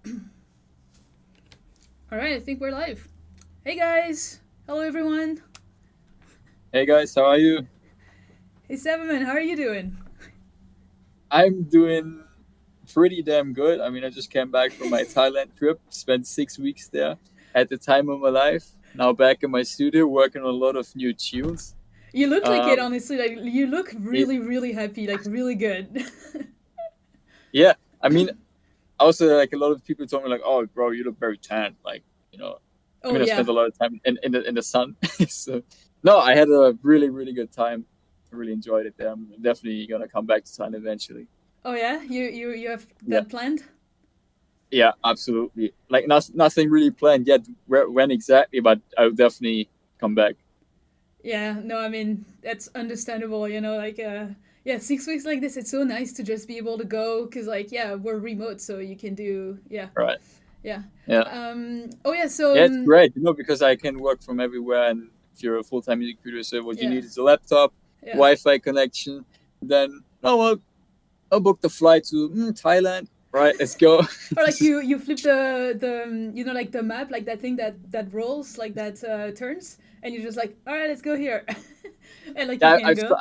All right, I think we're live. Hey guys, hello everyone. Hey guys, how are you? Hey Severman, how are you doing? I'm doing pretty damn good. I mean, I just came back from my Thailand trip, spent 6 weeks there at the time of my life. Now back in my studio working on a lot of new tunes. You look like it, Um, honestly. Like you look y- really, really happy. Like really good. yeah, I mean, also like a lot of people told me like, "Oh, bro, you look very tan." Like, you know, I Oh mean, I yeah, spent a lot of time in the sun. So, no, I had a really really good time. I really enjoyed it there. I'm definitely gonna come back to Thailand eventually. oh yeah. You have Yeah. that planned? Yeah, absolutely. Like nothing really planned yet when exactly, but I'll definitely come back. Yeah. No, I mean that's understandable. Yeah, 6 weeks like this. It's so nice to just be able to go because yeah, we're remote, so you can do Right. yeah. Yeah. Oh yeah. So Yeah, it's great, because I can work from everywhere. And if you're a full-time music producer, what you yeah, need is a laptop, yeah. Wi-Fi connection. Then, oh, I'll book the flight to Thailand. Right, let's go. Or like you flip the like the map, like that thing that rolls, like that turns, and you're just like, all right, let's go here, and like you Yeah, can go.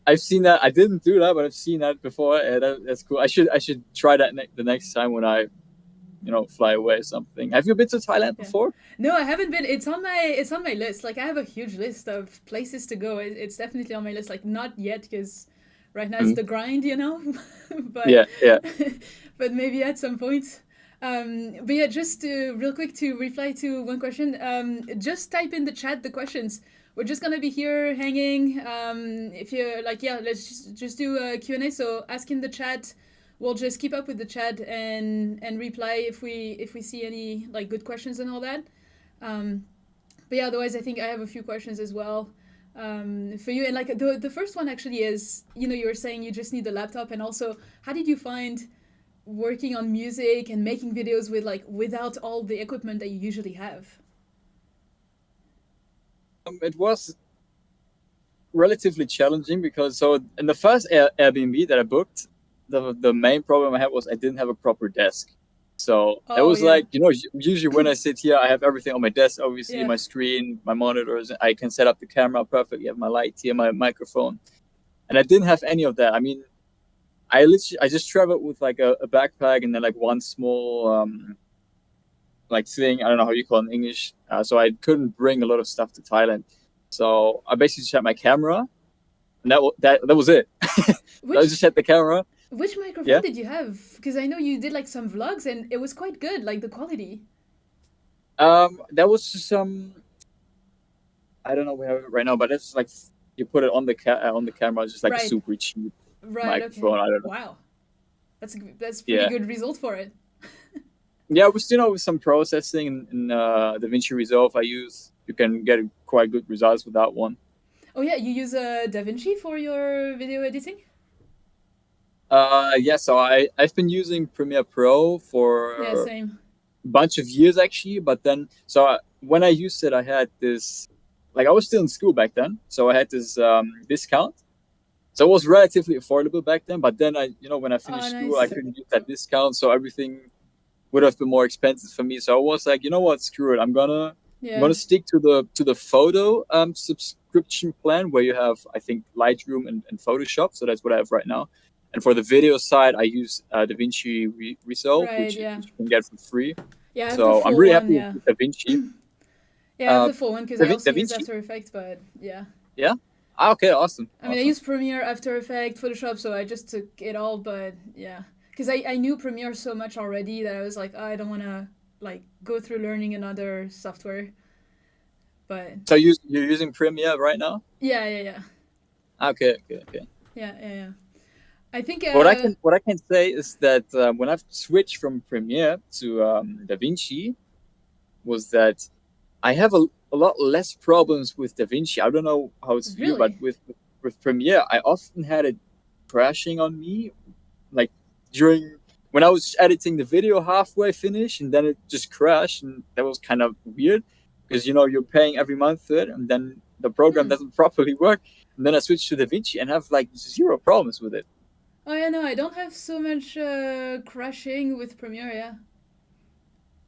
I've seen that. I didn't do that, but I've seen that before. Yeah, that's cool. I should try that the next time when I fly away or something. Have you been to Thailand Yeah. before? No, I haven't been. It's on my list. Like I have a huge list of places to go. It's definitely on my list. Like not yet because right now it's Mm. the grind. but Yeah, yeah. but maybe at some point. But yeah, just to real quick to reply to one question. Just type in the chat the questions. We're just gonna be here hanging. If you're like, yeah, let's just do a Q&A. So ask in the chat. We'll just keep up with the chat and reply if we see any like good questions and all that. Um, but yeah, otherwise I think I have a few questions as well for you. And like the first one actually is, you were saying you just need the laptop, and also how did you find working on music and making videos without all the equipment that you usually have? It was relatively challenging because so in the first Airbnb that I booked, the main problem I had was I didn't have a proper desk. So it Oh was yeah, like, usually when I sit here, I have everything on my desk, obviously yeah, my screen, my monitors. I can set up the camera perfectly, have my light here, my microphone. And I didn't have any of that. I mean, I just traveled with like a backpack and then like one small like thing. I don't know how you call it in English. So I couldn't bring a lot of stuff to Thailand. So I basically just had my camera, and that was it. So I which just had the camera. which microphone Yeah. did you have? Because I know you did like some vlogs and it was quite good, like the quality. That was just some. I don't know where I have it right now, but it's like you put it on on the camera. It's just like a Right, super cheap right, okay. microphone. I don't know. Wow, that's pretty Yeah. good result for it. Yeah, with with some processing in DaVinci Resolve I use, you can get quite good results with that one. Oh yeah, you use DaVinci for your video editing? Yeah, so I've been using Premiere Pro Yeah, for same. bunch of years actually. But then, when I used it, I had this, like I was still in school back then, so I had this discount. So it was relatively affordable back then. But then when I Oh, finished school, I nice. couldn't use that discount, so everything would have been more expensive for me. So I was like, you know what, screw it. I'm Yeah, gonna stick to the photo subscription plan where you have, I think, Lightroom and Photoshop. So that's what I have right now. And for the video side, I use DaVinci Resolve, right. which Yeah, you can get for free. yeah. I have the So I'm full really one. happy with Yeah, DaVinci. yeah. I have Uh, the full one because I also use DaVinci? After Effects. But yeah, Yeah. Ah, okay, awesome, I mean, I awesome. use Premiere, After Effects, Photoshop, so I just took it all. But yeah, because I knew Premiere so much already that I was like, oh, I don't want to like go through learning another software. But So you're using Premiere right now? yeah, yeah, yeah, Okay, okay, okay. yeah, yeah, yeah. I think What I can say is that when I've switched from Premiere to DaVinci, was that I have a lot less problems with DaVinci. I don't know how it's for you, but really. with Premiere, I often had it crashing on me, like during when I was editing the video halfway finished, and then it just crashed, and that was kind of weird because you're paying every month for it, and then the program Hmm. doesn't properly work. And then I switched to DaVinci and have like zero problems with it. Oh yeah, no, I don't have so much crashing with Premiere. Yeah,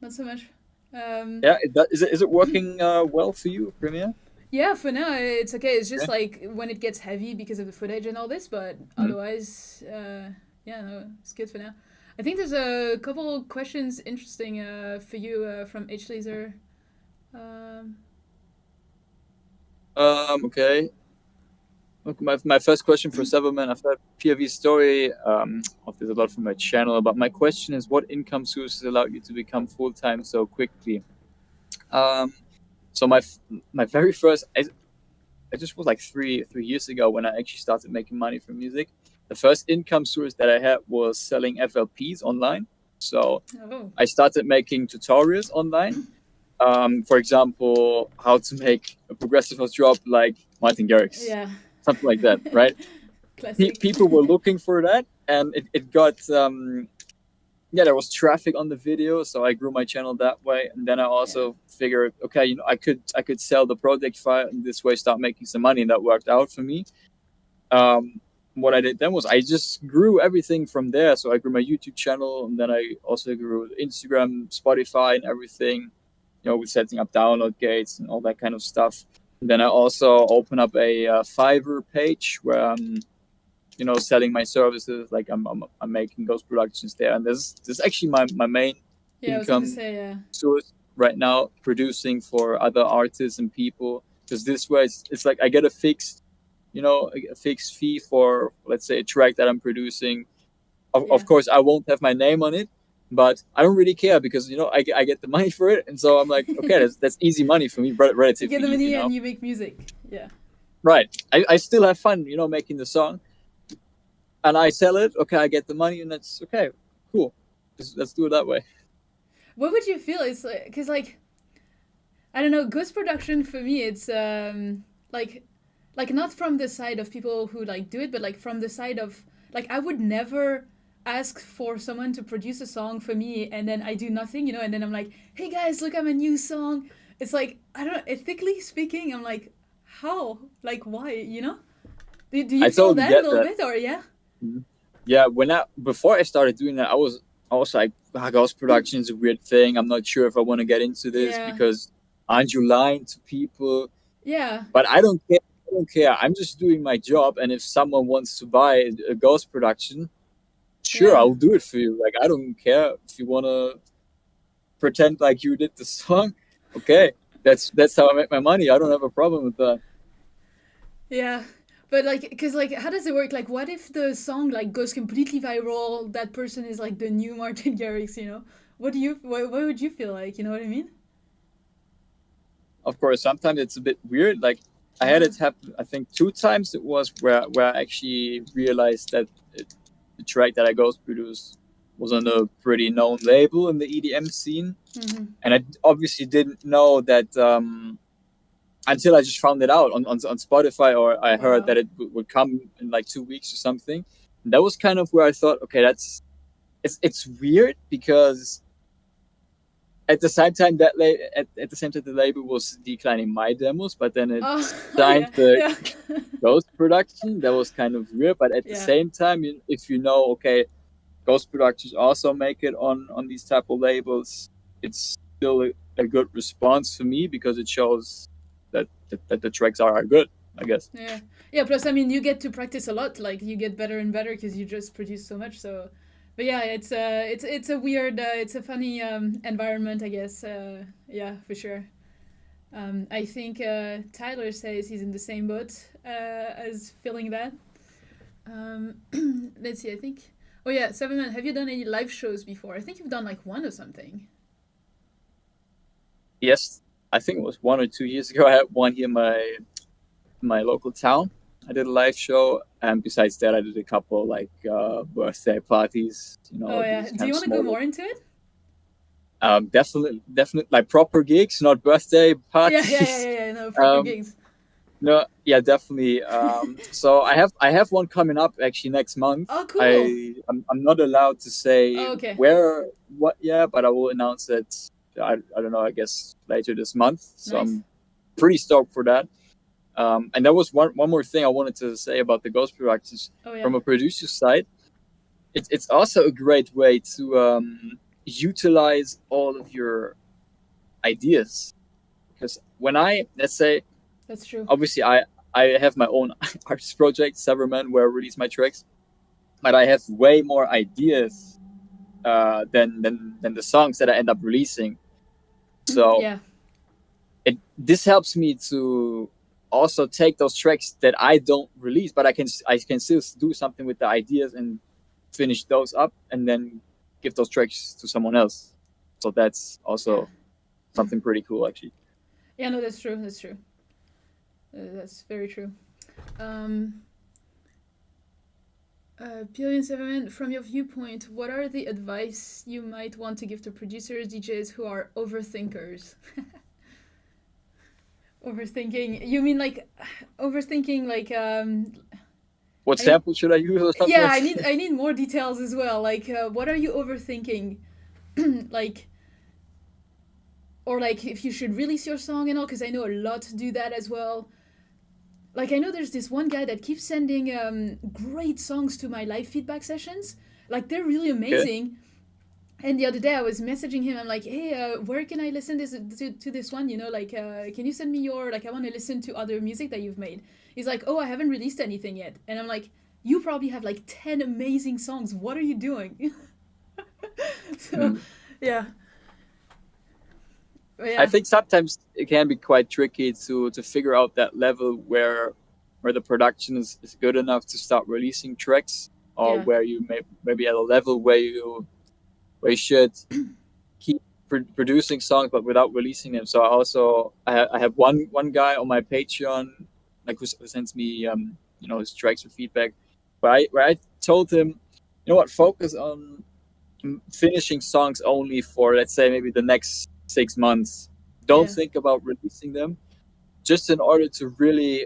not so much. Um, Yeah, is it working well for you, Premiere? yeah, for now it's okay. It's just Okay. like when it gets heavy because of the footage and all this, but Mhm. otherwise, yeah, no, it's good for now. I think there's a couple questions interesting for you from H Laser. Um, Okay. Look, my first question for Severman, I've heard POV story of this a lot from my channel, but my question is, what income sources allowed you to become full time so quickly? Um, so my very first, I just was like three years ago when I actually started making money from music. The first income source that I had was selling FLPs online. So oh, I started making tutorials online. For example, how to make a progressive house drop like Martin Garrix, yeah, something like that, right? classic. People were looking for that, and it got yeah, there was traffic on the video, so I grew my channel that way. And then I Yeah, also figured, okay, I could sell the project file and this way start making some money, and that worked out for me. Um, what I did then was I just grew everything from there. So I grew my YouTube channel, and then I also grew Instagram, Spotify, and everything. With setting up download gates and all that kind of stuff. And then I also open up a Fiverr page where I'm selling my services. Like I'm making those productions there, and this is actually my main yeah. I was gonna income say yeah, source right now, producing for other artists and people. Because this way it's like I get a fixed fee for, let's say, a track that I'm producing. Of yeah. course I won't have my name on it, but I don't really care because I get the money for it, and so I'm like, okay, that's easy money for me, You get relatively the easy money now. and you make music. Yeah. Right. I still have fun, making the song, and I sell it. Okay, I get the money, and that's okay. Cool. Let's do it that way. What would you feel? It's like, cause like I don't know, ghost production for me, it's like like not from the side of people who like do it, but like from the side of like I would never ask for someone to produce a song for me and then I do nothing, and then I'm like, hey guys, look, I'm a new song. It's like I don't know, ethically speaking, I'm like, how? Like why? Do you I feel totally that a get little that. bit or yeah? Mhm. Yeah, before I started doing that, I was like, ghost production is a weird thing. I'm not sure if I want to get into this Yeah. because aren't you lying to people? Yeah. But I don't care. I don't care. I'm just doing my job, and if someone wants to buy a ghost production, sure, Yeah. I'll do it for you. Like I don't care if you wanna pretend like you did the song. Okay, that's how I make my money. I don't have a problem with that. Yeah. But like, cause like, how does it work? Like, what if the song like goes completely viral? That person is like the new Martin Garrix. What would you feel like? You know what I mean? Of course, sometimes it's a bit weird. Like I had Yeah. it happen. I think two times it was where I actually realized that the track that I ghost produced was on a pretty known label in the EDM scene, Mm-hmm. and I obviously didn't know that until I just found it out on Spotify, or I heard Wow. that it would come in like 2 weeks or something. And that was kind of where I thought, okay, it's weird because at the same time at the same time the label was declining my demos, but then it Oh, signed yeah, the yeah, Ghost production. That was kind of weird, but at the yeah, same time, if okay, Ghost Productions also make it on these type of labels, it's still a good response for me because it shows that the tracks are good, I guess. yeah, yeah. Plus, I mean, you get to practice a lot. Like, you get better and better because you just produce so much. So, but yeah, it's a weird, it's a funny environment, I guess. Yeah, for sure. I think Tyler says he's in the same boat as feeling that. Um, let's see. I think. Oh yeah, Seven, have you done any live shows before? I think you've done like one or something. Yes, I think it was 1 or 2 years ago. I had one here in my local town. I did a live show, and besides that, I did a couple like birthday parties. Oh yeah. These Do kind you of want to go small. more into it? Definitely like proper gigs, not birthday Yeah, yeah, yeah, parties. yeah, yeah. No, proper um, gigs. no, yeah, definitely. So I have one coming up actually next month. Oh, cool. I'm not allowed to say Oh, okay. where what yet, but I will announce it. I don't know. I guess later this month. So Nice. I'm pretty stoked for that. And there was one more thing I wanted to say about the Ghost Productions Oh yeah. from a producer side. it's also a great way to utilize all of your ideas. Because when I, let's say, That's true. obviously I have my own artist project, Severman, where I release my tracks, but I have way more ideas than the songs that I end up releasing. So Yeah. this helps me to also take those tracks that I don't release, but I can still do something with the ideas and finish those up, and then give those tracks to someone else. So that's Yeah. also something pretty cool, actually. Yeah, no, that's true. That's true. That's very true. Um, Billion Seven, from your viewpoint, what are the advice you might want to give to producers, DJs who are overthinkers? Overthinking? You mean like overthinking? Like What I mean, sample should I use or something yeah. like that? I need more details as well. Like, what are you overthinking? Like, or like if you should release your song and all, because I know a lot do that as well. Like I know there's this one guy that keeps sending great songs to my live feedback sessions. Like they're really Okay. amazing. And the other day I was messaging him. I'm like, hey, where can I listen to this one? You know, like, can you send me your like? I want to listen to other music that you've made. He's like, oh, I haven't released anything yet. And I'm like, you probably have like 10 amazing songs. What are you doing? So, Mm. yeah, but I yeah, think sometimes it can be quite tricky to figure out that level where the production is good enough to start releasing tracks, or yeah, where you maybe at a level where you should keep producing songs but without releasing them. So I have one guy on my Patreon, like who sends me his tracks for feedback, where I told him, you know what, focus on finishing songs only for, let's say, maybe the next 6 months. Don't yeah, think about releasing them, just in order to really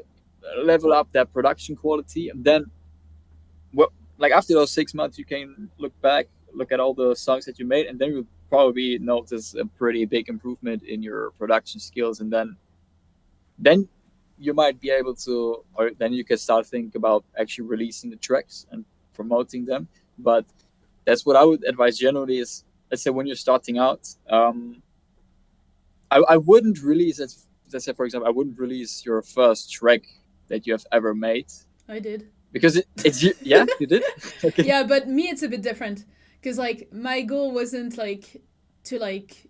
level up that production quality. And then, what, like after those 6 months, you can look back, look at all the songs that you made, and then you'll probably notice a pretty big improvement in your production skills. And then you might be able to, or then you can start think about actually releasing the tracks and promoting them. But that's what I would advise generally is, let's say, when you're starting out, I wouldn't release, let's say, for example, I wouldn't release your first track that you have ever made, I did. because it's you. Yeah, you did. Okay. Yeah, but me, it's a bit different because like my goal wasn't like to like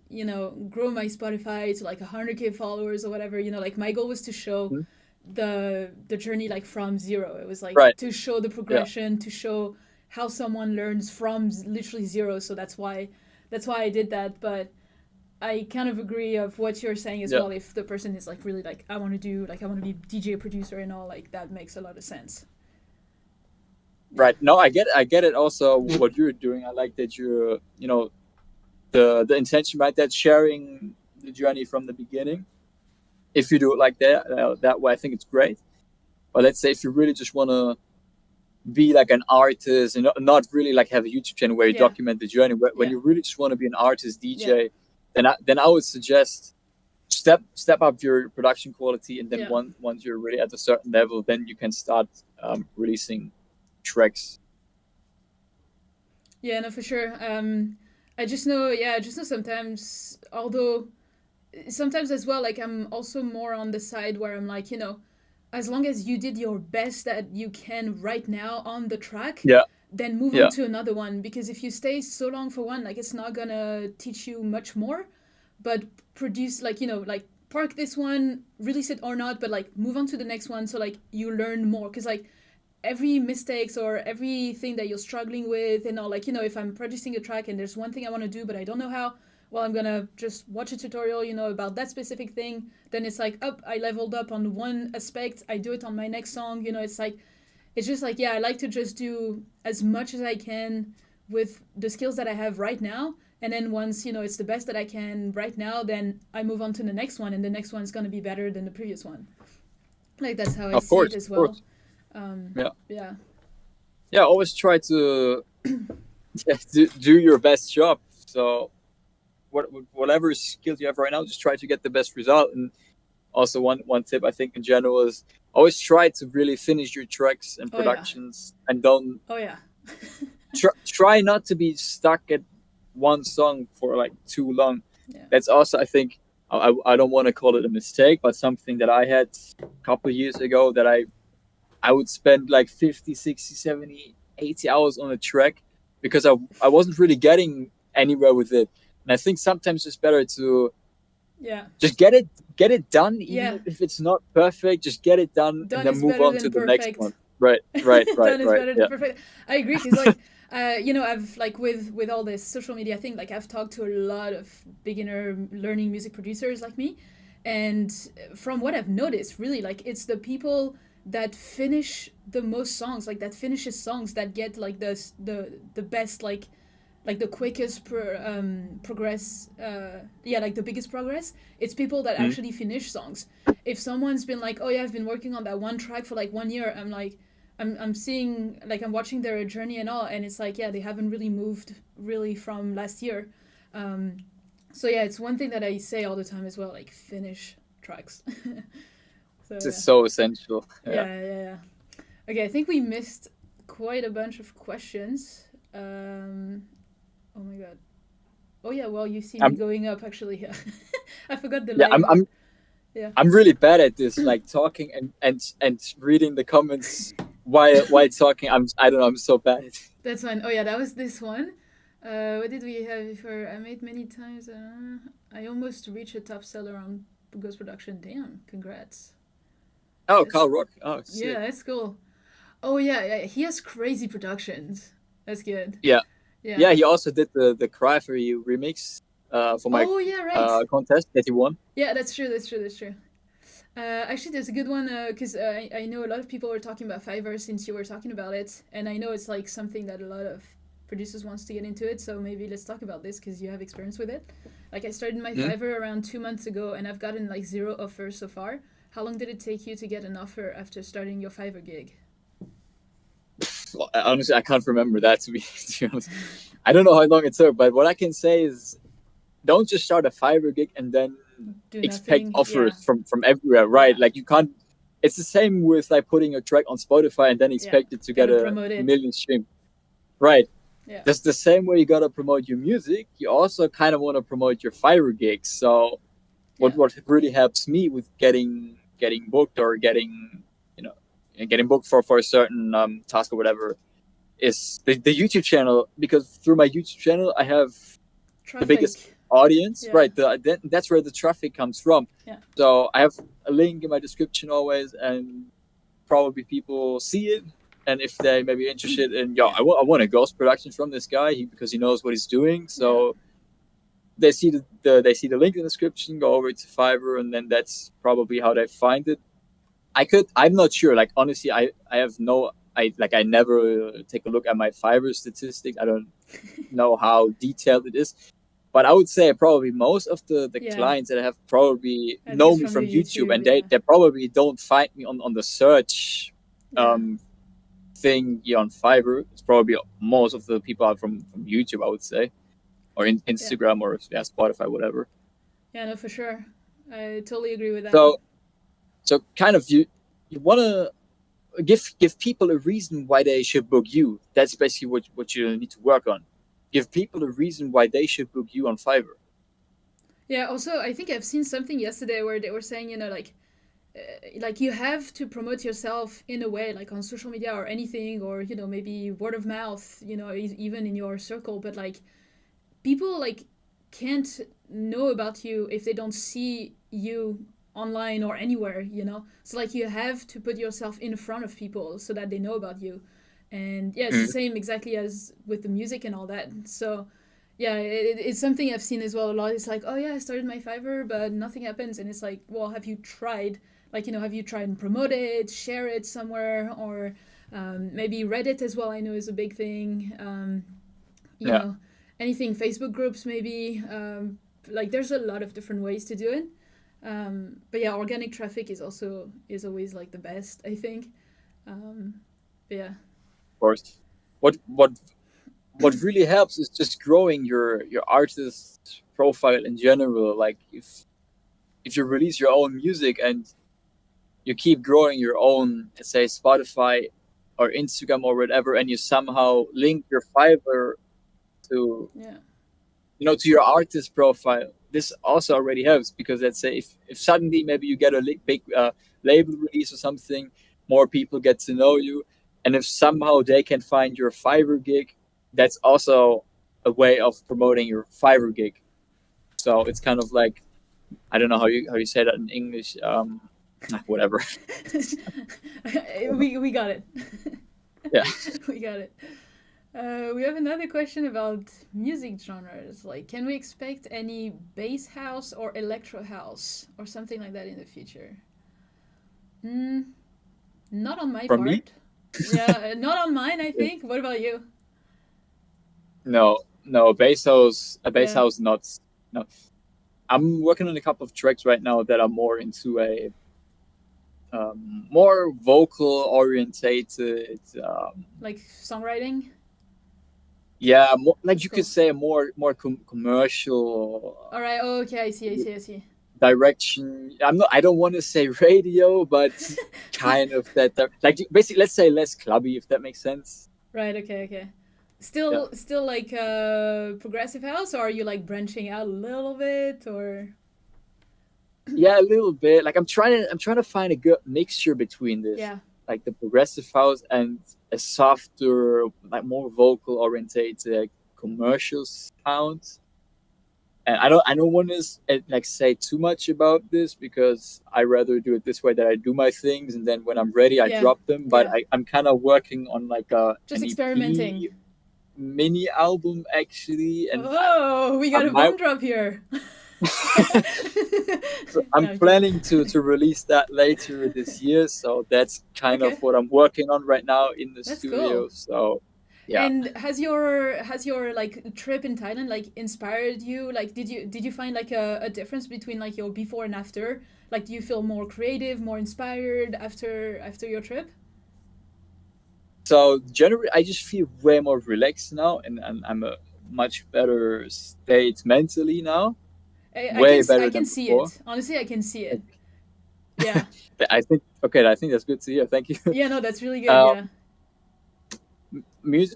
grow my Spotify to like 100K followers or whatever. Like my goal was to show Mhm. the journey like from zero. It was like Right. to show the Yeah. progression, to show how someone learns from literally zero. So that's why I did that. But I kind of agree of what you're saying as Yeah. well. If the person is like really like I want to be DJ producer and all, like that makes a lot of sense. Yeah. Right. No, I get it. Also, what you're doing, I like that you're, the intention behind that, sharing the journey from the beginning. If you do it like that way, I think it's great. But let's say if you really just want to be like an artist and not really like have a YouTube channel where you Yeah. document the journey, when Yeah. you really just want to be an artist Yeah. DJ, then I would suggest step up your production quality, and then Yeah. once you're really at a certain level, then you can start releasing tracks. Yeah, no, for sure. I just know, yeah, I just know sometimes, although sometimes as well, like I'm also more on the side where I'm like, as long as you did your best that you can right now on the track, Yeah. then move on Yeah. to another one. Because if you stay so long for one, like it's not gonna teach you much more. But produce, like, like park this one, release it or not, but like move on to the next one so like you learn more. Because like every mistakes or everything that you're struggling with and all, like if I'm producing a track and there's one thing I want to do but I don't know how, well, I'm gonna just watch a tutorial about that specific thing. Then it's like, up, I leveled up on one aspect, I do it on my next song. It's like, it's just like, yeah, I like to just do as much as I can with the skills that I have right now. And then once it's the best that I can right now, then I move on to the next one, and the next one's gonna be better than the previous one. Like that's how I Of see it course. as Of well. course. um Yeah. yeah. Yeah. Always try to yeah, do your best job. So whatever skills you have right now, just try to get the best result. And also, one tip I think in general is always try to really finish your tracks and Oh yeah. productions, and don't Oh yeah. try not to be stuck at one song for like too long. Yeah. That's also, I think, I don't want to call it a mistake, but something that I had a couple of years ago, that I would spend like 50, 60, 70, 80 hours on a track because I wasn't really getting anywhere with it. And I think sometimes it's better to Yeah. just get it done, even Yeah. if it's not perfect. Just get it done and Done then is move better on to than the next perfect. one. Right, right, right, Done is right. better than Yeah. perfect. I agree, because like I've like with all this social media thing, like I've talked to a lot of beginner learning music producers like me, and from what I've noticed, really, like it's the people that finish the most songs, like that finishes songs, that get like the best, like the quickest progress, yeah, like the biggest progress. It's people that Mhm. actually finish songs. If someone's been like, oh yeah, I've been working on that one track for like 1 year, I'm like, I'm seeing, like, I'm watching their journey and all, and it's like, yeah, they haven't really moved really from last year. um, so yeah, it's one thing that I say all the time as well, like finish tracks. So This is yeah. so essential. Yeah. Yeah. Okay, I think we missed quite a bunch of questions. Oh my god. Oh yeah, well, you see me I'm going up actually. I forgot the yeah, I'm live. I'm Yeah. I'm really bad at this, like talking and reading the comments while talking. I don't know. I'm so bad at it. That's fine. Oh yeah, that was this one. What did we have before? I made many times. I almost reached a top seller on Ghost Production. Damn, congrats. Oh, That's Carl Rock. Oh, Yeah, sick. that's cool. Oh yeah, he has crazy productions. That's good. Yeah, Yeah. yeah. He also did the Cry for You remix for my Oh yeah, right. contest that he won. Yeah, that's true. That's true. Actually, there's a good one, because I know a lot of people were talking about Fiverr since you were talking about it, and I know it's like something that a lot of producers wants to get into it. So maybe let's talk about this because you have experience with it. Like I started my Mhm. Fiverr around 2 months ago, and I've gotten like 0 offers so far. How long did it take you to get an offer after starting your Fiverr gig? Well, honestly, I can't remember that to be honest. I don't know how long it took, but what I can say is, don't just start a Fiverr gig and then Do expect nothing. Yeah, offers from everywhere, right? yeah, Like you can't. It's the same with like putting a track on Spotify and then yeah. expect it to get Gotta a promote it. million streams, right? Yeah, That's the same way you gotta promote your music. You also kind of want to promote your Fiverr gigs. So yeah, what really helps me with getting booked or you know getting booked for a certain task or whatever is the YouTube channel, because through my YouTube channel I have the biggest traffic. audience, Yeah, right? That's where the traffic comes from. yeah, So I have a link in my description always, and probably people see it. And if they may be interested in, yeah, I want a ghost production from this guy, because he knows what he's doing. yeah, So they see they see the link in the description, go over to Fiverr, and then that's probably how they find it. I'm not sure. Like honestly, I have no. I never take a look at my Fiverr statistics. I don't know how detailed it is, but I would say probably most of the yeah. clients that I have probably At know least me from your from YouTube, YouTube. and Yeah, they probably don't find me on the search yeah, um, thing here on Fiverr. It's probably most of the people are from YouTube, I would say, or yeah. Instagram, or yeah, Spotify, whatever. Yeah, no, for sure. I totally agree with that. So kind of you want to give people a reason why they should book you. That's basically what you need to work on. Give people a reason why they should book you on Fiverr. Yeah, also, I think I've seen something yesterday where they were saying, like you have to promote yourself in a way, like on social media or anything, or, maybe word of mouth, even in your circle, but like people like can't know about you if they don't see you online or anywhere. So like you have to put yourself in front of people so that they know about you. And yeah, it's the Mhm. same exactly as with the music and all that. So yeah, it's something I've seen as well a lot. It's like, oh yeah, I started my Fiverr but nothing happens, and it's like, well, have you tried, like, have you tried and promote it, share it somewhere, or maybe Reddit as well, I know, is a big thing. You Yeah, know Anything, Facebook groups maybe. Like there's a lot of different ways to do it. But yeah, organic traffic is always like the best, I think. um, but yeah. of course. What really helps is just growing your artist profile in general. Like if you release your own music and you keep growing your own, let's say, Spotify or Instagram or whatever, and you somehow link your Fiverr to Yeah. to your artist profile, this also already helps, because let's say if suddenly maybe you get a big label release or something, more people get to know you, and if somehow they can find your Fiverr gig, that's also a way of promoting your Fiverr gig. So it's kind of like, I don't know how you say that in English. Whatever. We got it. Yeah. We got it. We have another question about music genres. Like, can we expect any bass house or electro house or something like that in the future? Mm, not on my From me, part. Yeah, not on mine, I think. What about you? no, no, a bass Yeah. house, not. No, I'm working on a couple of tracks right now that are more into a more vocal orientated. Like songwriting? Yeah, more, like That's you could cool. say, a more commercial All right. Oh, okay. I see. I see. I see. direction. I don't want to say radio, but kind of that. Like basically, let's say less clubby, if that makes sense. Right. Okay. Okay. Yeah. Still like progressive house, or are you like branching out a little bit, or Yeah, a little bit. Like I'm trying to find a good mixture between this, yeah, like the progressive house and a softer, like more vocal orientated commercial sound. And I don't want to like say too much about this, because I rather do it this way, that I do my things, and then when I'm ready I yeah, drop them. But yeah? I'm kind of working on like Just an experimenting. EP mini album actually, and Oh, we I got a might. bomb drop here. So No, I'm I'm kidding. planning to release that later this year. So that's kind of Okay, what I'm working on right now in the that's cool. studio. So yeah. And has your like trip in Thailand like inspired you? Like, did you find like a difference between like your before and after? Like, do you feel more creative, more inspired after your trip? So generally, I just feel way more relaxed now, and I'm a much better state mentally now, way I better can than see before. it. Honestly, I can see it. Like, Yeah. I think, okay, I think that's good to hear. Thank you. Yeah, no, that's really good. Uh, Yeah.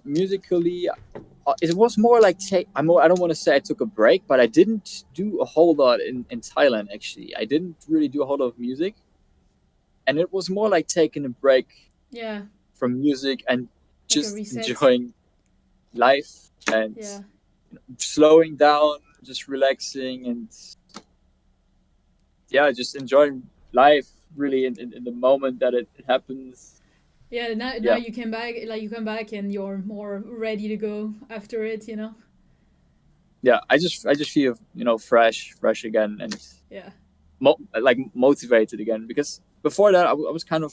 musically, it was more like I don't want to say I took a break, but I didn't do a whole lot in Thailand. Actually, I didn't really do a whole lot of music, and it was more like taking a break Yeah. from music and Like a just reset. enjoying life and Yeah. slowing down, just relaxing, and yeah, just enjoying life really in the moment that it happens. Yeah, now Yeah, you came back, like you come back and you're more ready to go after it, you know? yeah. I just feel fresh again, and Yeah. like motivated again, because before that I was kind of,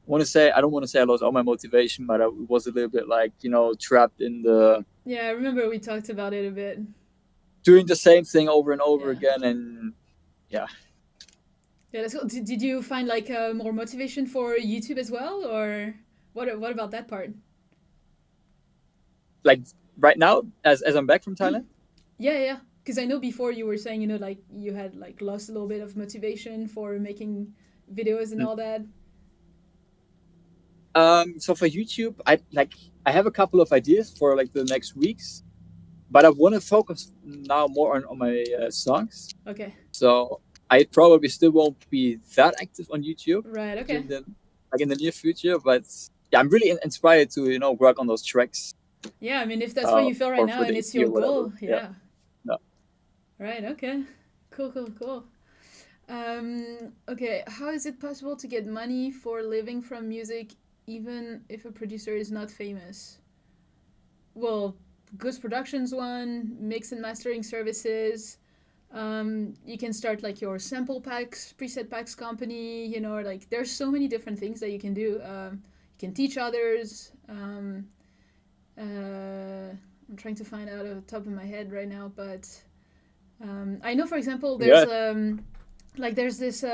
want to say I don't want to say I lost all my motivation, but I was a little bit like trapped in the Yeah, I remember we talked about it a bit. doing the same thing over and over Yeah. again, and yeah. Yeah, that's cool. Did you find like more motivation for YouTube as well, or what about that part? Like right now, as I'm back from Thailand. Yeah, yeah. Because I know before you were saying, like you had like lost a little bit of motivation for making videos and all that. So for YouTube, I have a couple of ideas for like the next weeks, but I want to focus now more on my songs. Okay. So I probably still won't be that active on YouTube Right. Okay. during the like in the near future, but yeah, I'm really inspired to work on those tracks Yeah, I mean, if that's what you feel right now for the and it's EP your or whatever. goal, Yeah, yeah. no. Right. Okay. Cool. Cool. Cool. Okay. How is it possible to get money for living from music, even if a producer is not famous? Well, Goose Productions one, mix and mastering services. You can start like your sample packs, preset packs company. Like there's so many different things that you can do. You can teach others. I'm trying to find out of the top of my head right now, but I know, for example, Yeah. there's this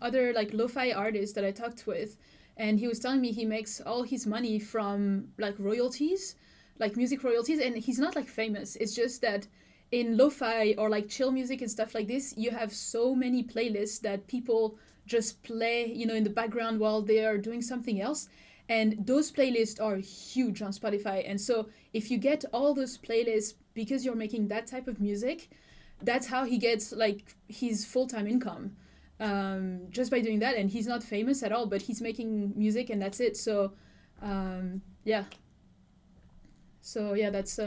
other like lo-fi artist that I talked with, and he was telling me he makes all his money from like royalties, like music royalties, and he's not like famous. It's just that in lo-fi or like chill music and stuff like this, you have so many playlists that people just play, in the background while they are doing something else. And those playlists are huge on Spotify. And so if you get all those playlists because you're making that type of music, that's how he gets like his full-time income, just by doing that. And he's not famous at all, but he's making music and that's it. So yeah, so yeah, that's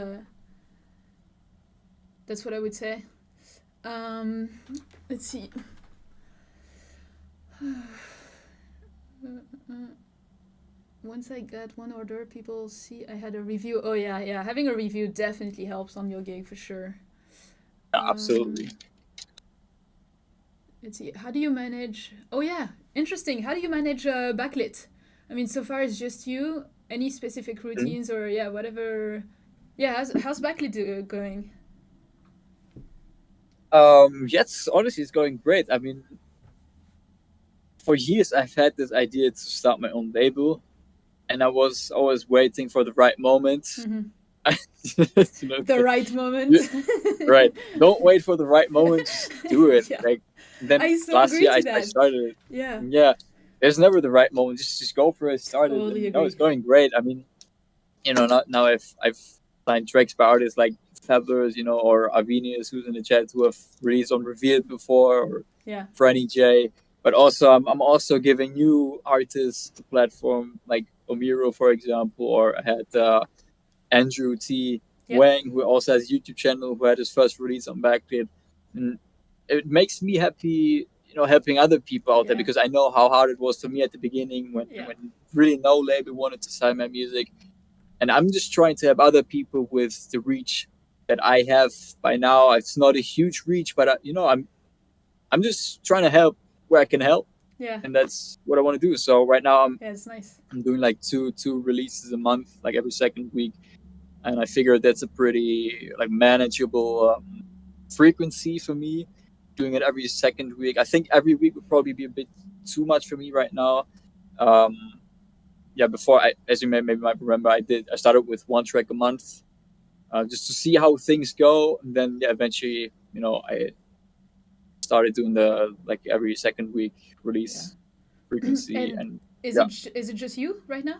what I would say. um, let's see. Once I get one order, people see I had a review. Oh yeah, yeah. Having a review definitely helps on your gig for sure. Yeah, absolutely. Let's see. How do you manage? Oh yeah, interesting. How do you manage backlit? I mean, so far it's just you. Any specific Mhm. routines or yeah, whatever? Yeah, how's backlit going? Yes, honestly, it's going great. I mean, for years I've had this idea to start my own label, and I was always waiting for the right moment. Mm-hmm. You know, The right moment. you, right. Don't wait for the right moment. Just do it. Yeah, Like then I so last agree year to I that. started it. Yeah, Yeah, there's never the right moment. Just go for it. Start it, totally and no, it's agree. going great. I mean, now I've signed tracks by artists like Fabulous, or Arvinius, who's in the chat, who have released on Revealed before, or Yeah, Franny J. But also, I'm also giving new artists the platform, like Omiro, for example, or I had Andrew T. yep, Wang, who also has a YouTube channel, who had his first release on Backlit. And it makes me happy, helping other people out there, yeah, because I know how hard it was for me at the beginning when yeah, when really no label wanted to sign my music. And I'm just trying to help other people with the reach that I have by now. It's not a huge reach, but I'm just trying to help where I can help, yeah, and that's what I want to do. So right now yeah. It's nice. I'm doing like two releases a month, like every second week, and I figured that's a pretty like manageable frequency for me. Doing it every second week, I think every week would probably be a bit too much for me right now. Um, yeah, before as you maybe might remember, I started with one track a month, just to see how things go, and then yeah, eventually, I started doing the like every second week Yeah. release frequency, And and yeah, is it just you right now?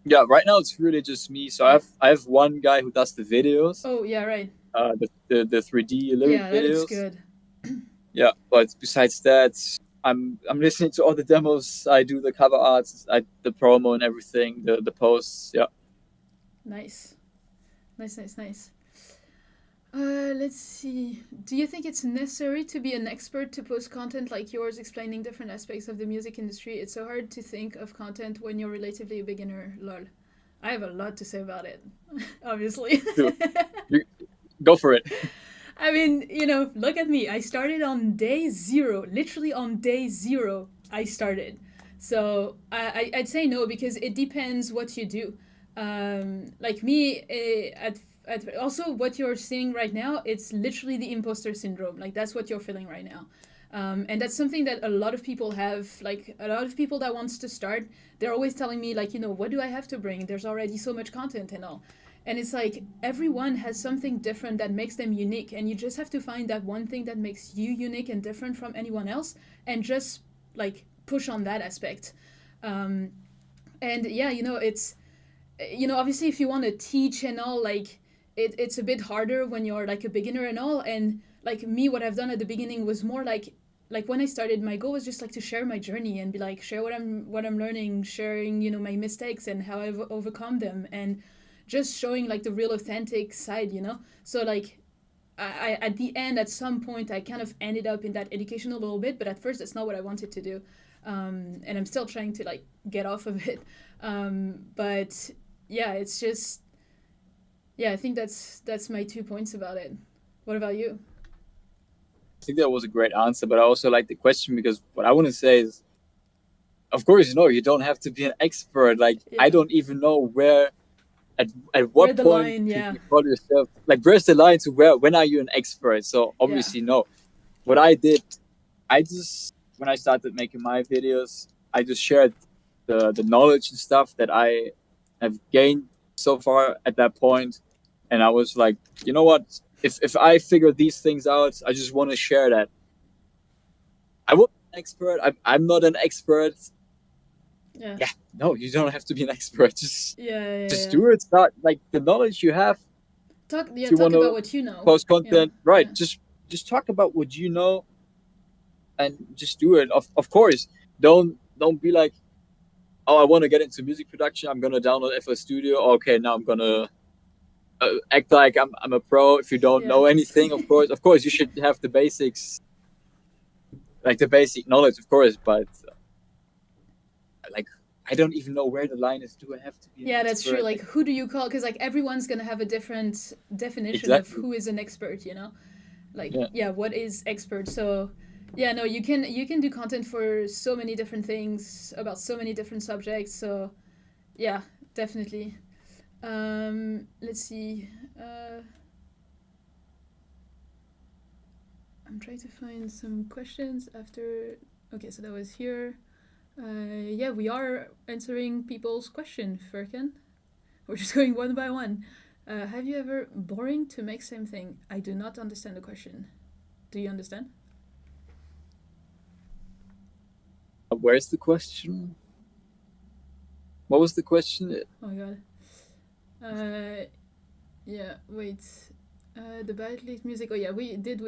yeah. Right now it's really just me. So Yeah. I have one guy who does the videos, Oh yeah, right. the 3D lyric Yeah, that looks videos. good. Yeah, but besides that, I'm listening to all the demos. I do the cover arts, the promo and everything, the posts. Yeah. Nice, nice, nice, nice. Let's see. Do you think it's necessary to be an expert to post content like yours explaining different aspects of the music industry? It's so hard to think of content when you're relatively a beginner. Lol. I have a lot to say about it, obviously. You, you go for it. I mean, look at me. I started on day zero. Literally on day zero, I started. So I'd say no because it depends what you do. Like me, also what you're seeing right now, it's literally the imposter syndrome. Like that's what you're feeling right now. And that's something that a lot of people have. Like a lot of people that wants to start, they're always telling me like, what do I have to bring? There's already so much content and all. And it's like everyone has something different that makes them unique, and you just have to find that one thing that makes you unique and different from anyone else, and just like push on that aspect. Um, and yeah, it's obviously if you want to teach and all, like it's a bit harder when you're like a beginner and all. And like me, what I've done at the beginning was more like when I started, my goal was just like to share my journey and be like share what I'm learning, sharing my mistakes and how I've overcome them, and just showing like the real authentic side. So like I at the end, at some point, I kind of ended up in that education a little bit, but at first that's not what I wanted to do. And I'm still trying to like get off of it. But yeah, it's just, yeah, I think that's my 2 points about it. What about you? I think that was a great answer, but I also like the question, because what I want to say is, of course, you don't have to be an expert. Like, I Yeah, don't even know where, at where what the point line? can Yeah, you call yourself, like, where's the line to when are you an expert? So yeah, obviously, no. What I did, I just, when I started making my videos, I just shared the knowledge and stuff that I have gained so far at that point, and I was like, you know what? If I figure these things out, I just want to share that. I wasn't an expert. I'm not an expert. Yeah. yeah, no, you don't have to be an expert. Just Yeah. do it. Start like the knowledge you have. If you Talk want about to what you know. post content, right? Yeah. Just talk about what you know and just do it. Of course, don't be like, oh, I want to get into music production. I'm gonna download FL Studio. Okay, now I'm gonna act like I'm a pro. If you don't Yeah. know anything, of course, you should have the basics, like the basic knowledge, of course. But like, I don't even know where the line is. Do I have to be an Yeah, that's true. expert? Like, who do you call? Because like everyone's gonna have a different definition of Exactly. who is an expert. You know, like Yeah. yeah, what is expert? So yeah, no, you can do content for so many different things about so many different subjects. So yeah, definitely. Let's see. I'm trying to find some questions after. Okay, so that was here. Yeah, we are answering people's question, Furkan. We're just going one by one. Have you ever boring to make same thing? I do not understand the question. Do you understand? Where's the question? What was the question? Oh my god. Yeah, wait. The Badly music. Oh yeah, we did.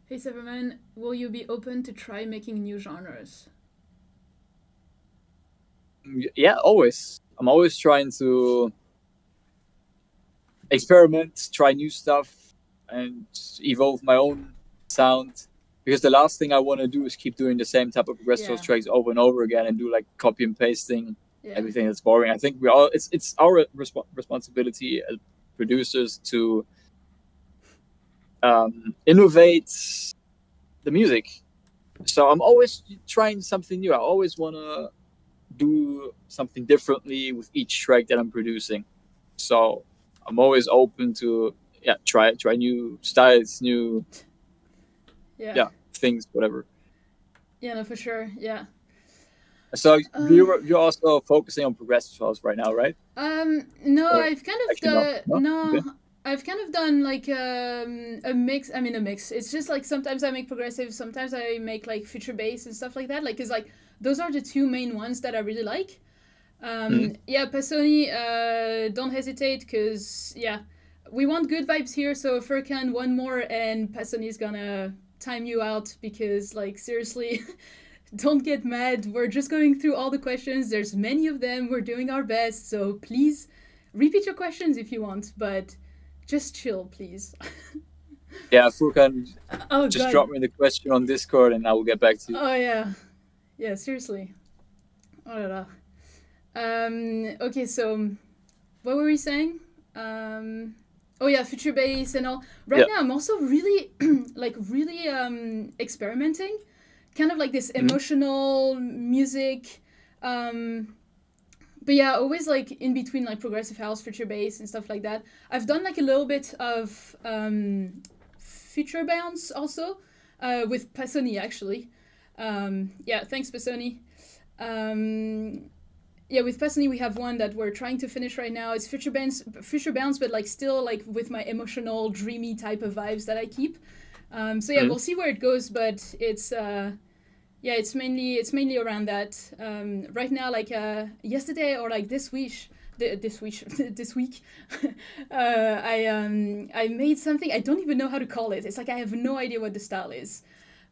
Hey Severman, will you be open to try making new genres? Yeah, always. I'm always trying to experiment, try new stuff, and evolve my own sound. Because the last thing I want to do is keep doing the same type of progressive Yeah. house tracks over and over again and do like copy and pasting Yeah. everything that's boring. I think we all it's our responsibility as producers to innovate the music. So I'm always trying something new. I always want to do something differently with each track that I'm producing. So I'm always open to try new styles, new Yeah. things, whatever. Yeah, no, for sure. Yeah. So Um, you're also focusing on progressive house right now, right? no, Or I've kind of actually not? done No. no, Okay. I've kind of done like a mix. I mean, a mix. It's just like sometimes I make progressive, sometimes I make like future bass and stuff like that. Like, cause like those are the two main ones that I really like. Mm-hmm. Yeah, Passoni, don't hesitate, cause yeah, we want good vibes here. So Furkan, one more, and Passoni's gonna time you out because like seriously. Don't get mad. We're just going through all the questions. There's many of them. We're doing our best. So please repeat your questions if you want, but just chill, please. Yeah, Furkan, Oh, just God. drop me the question on Discord and I will get back to you. Oh, yeah. Yeah, seriously. Oh, la, la. Okay, so what were we saying? Oh, yeah, future bass and all. Right Yeah. now, I'm also really, like, really experimenting. Kind of like this Mm-hmm. emotional music. But yeah, always like in between like progressive house, future bass, and stuff like that. I've done like a little bit of future bounce also with Passoni actually. Yeah, thanks Passoni. Yeah, with Passoni we have one that we're trying to finish right now. It's future bounce, but like still like with my emotional, dreamy type of vibes that I keep. So yeah, Mm-hmm. we'll see where it goes, but it's yeah, it's mainly around that. Right now, like yesterday or like this week, this week, I made something. I don't even know how to call it. It's like I have no idea what the style is.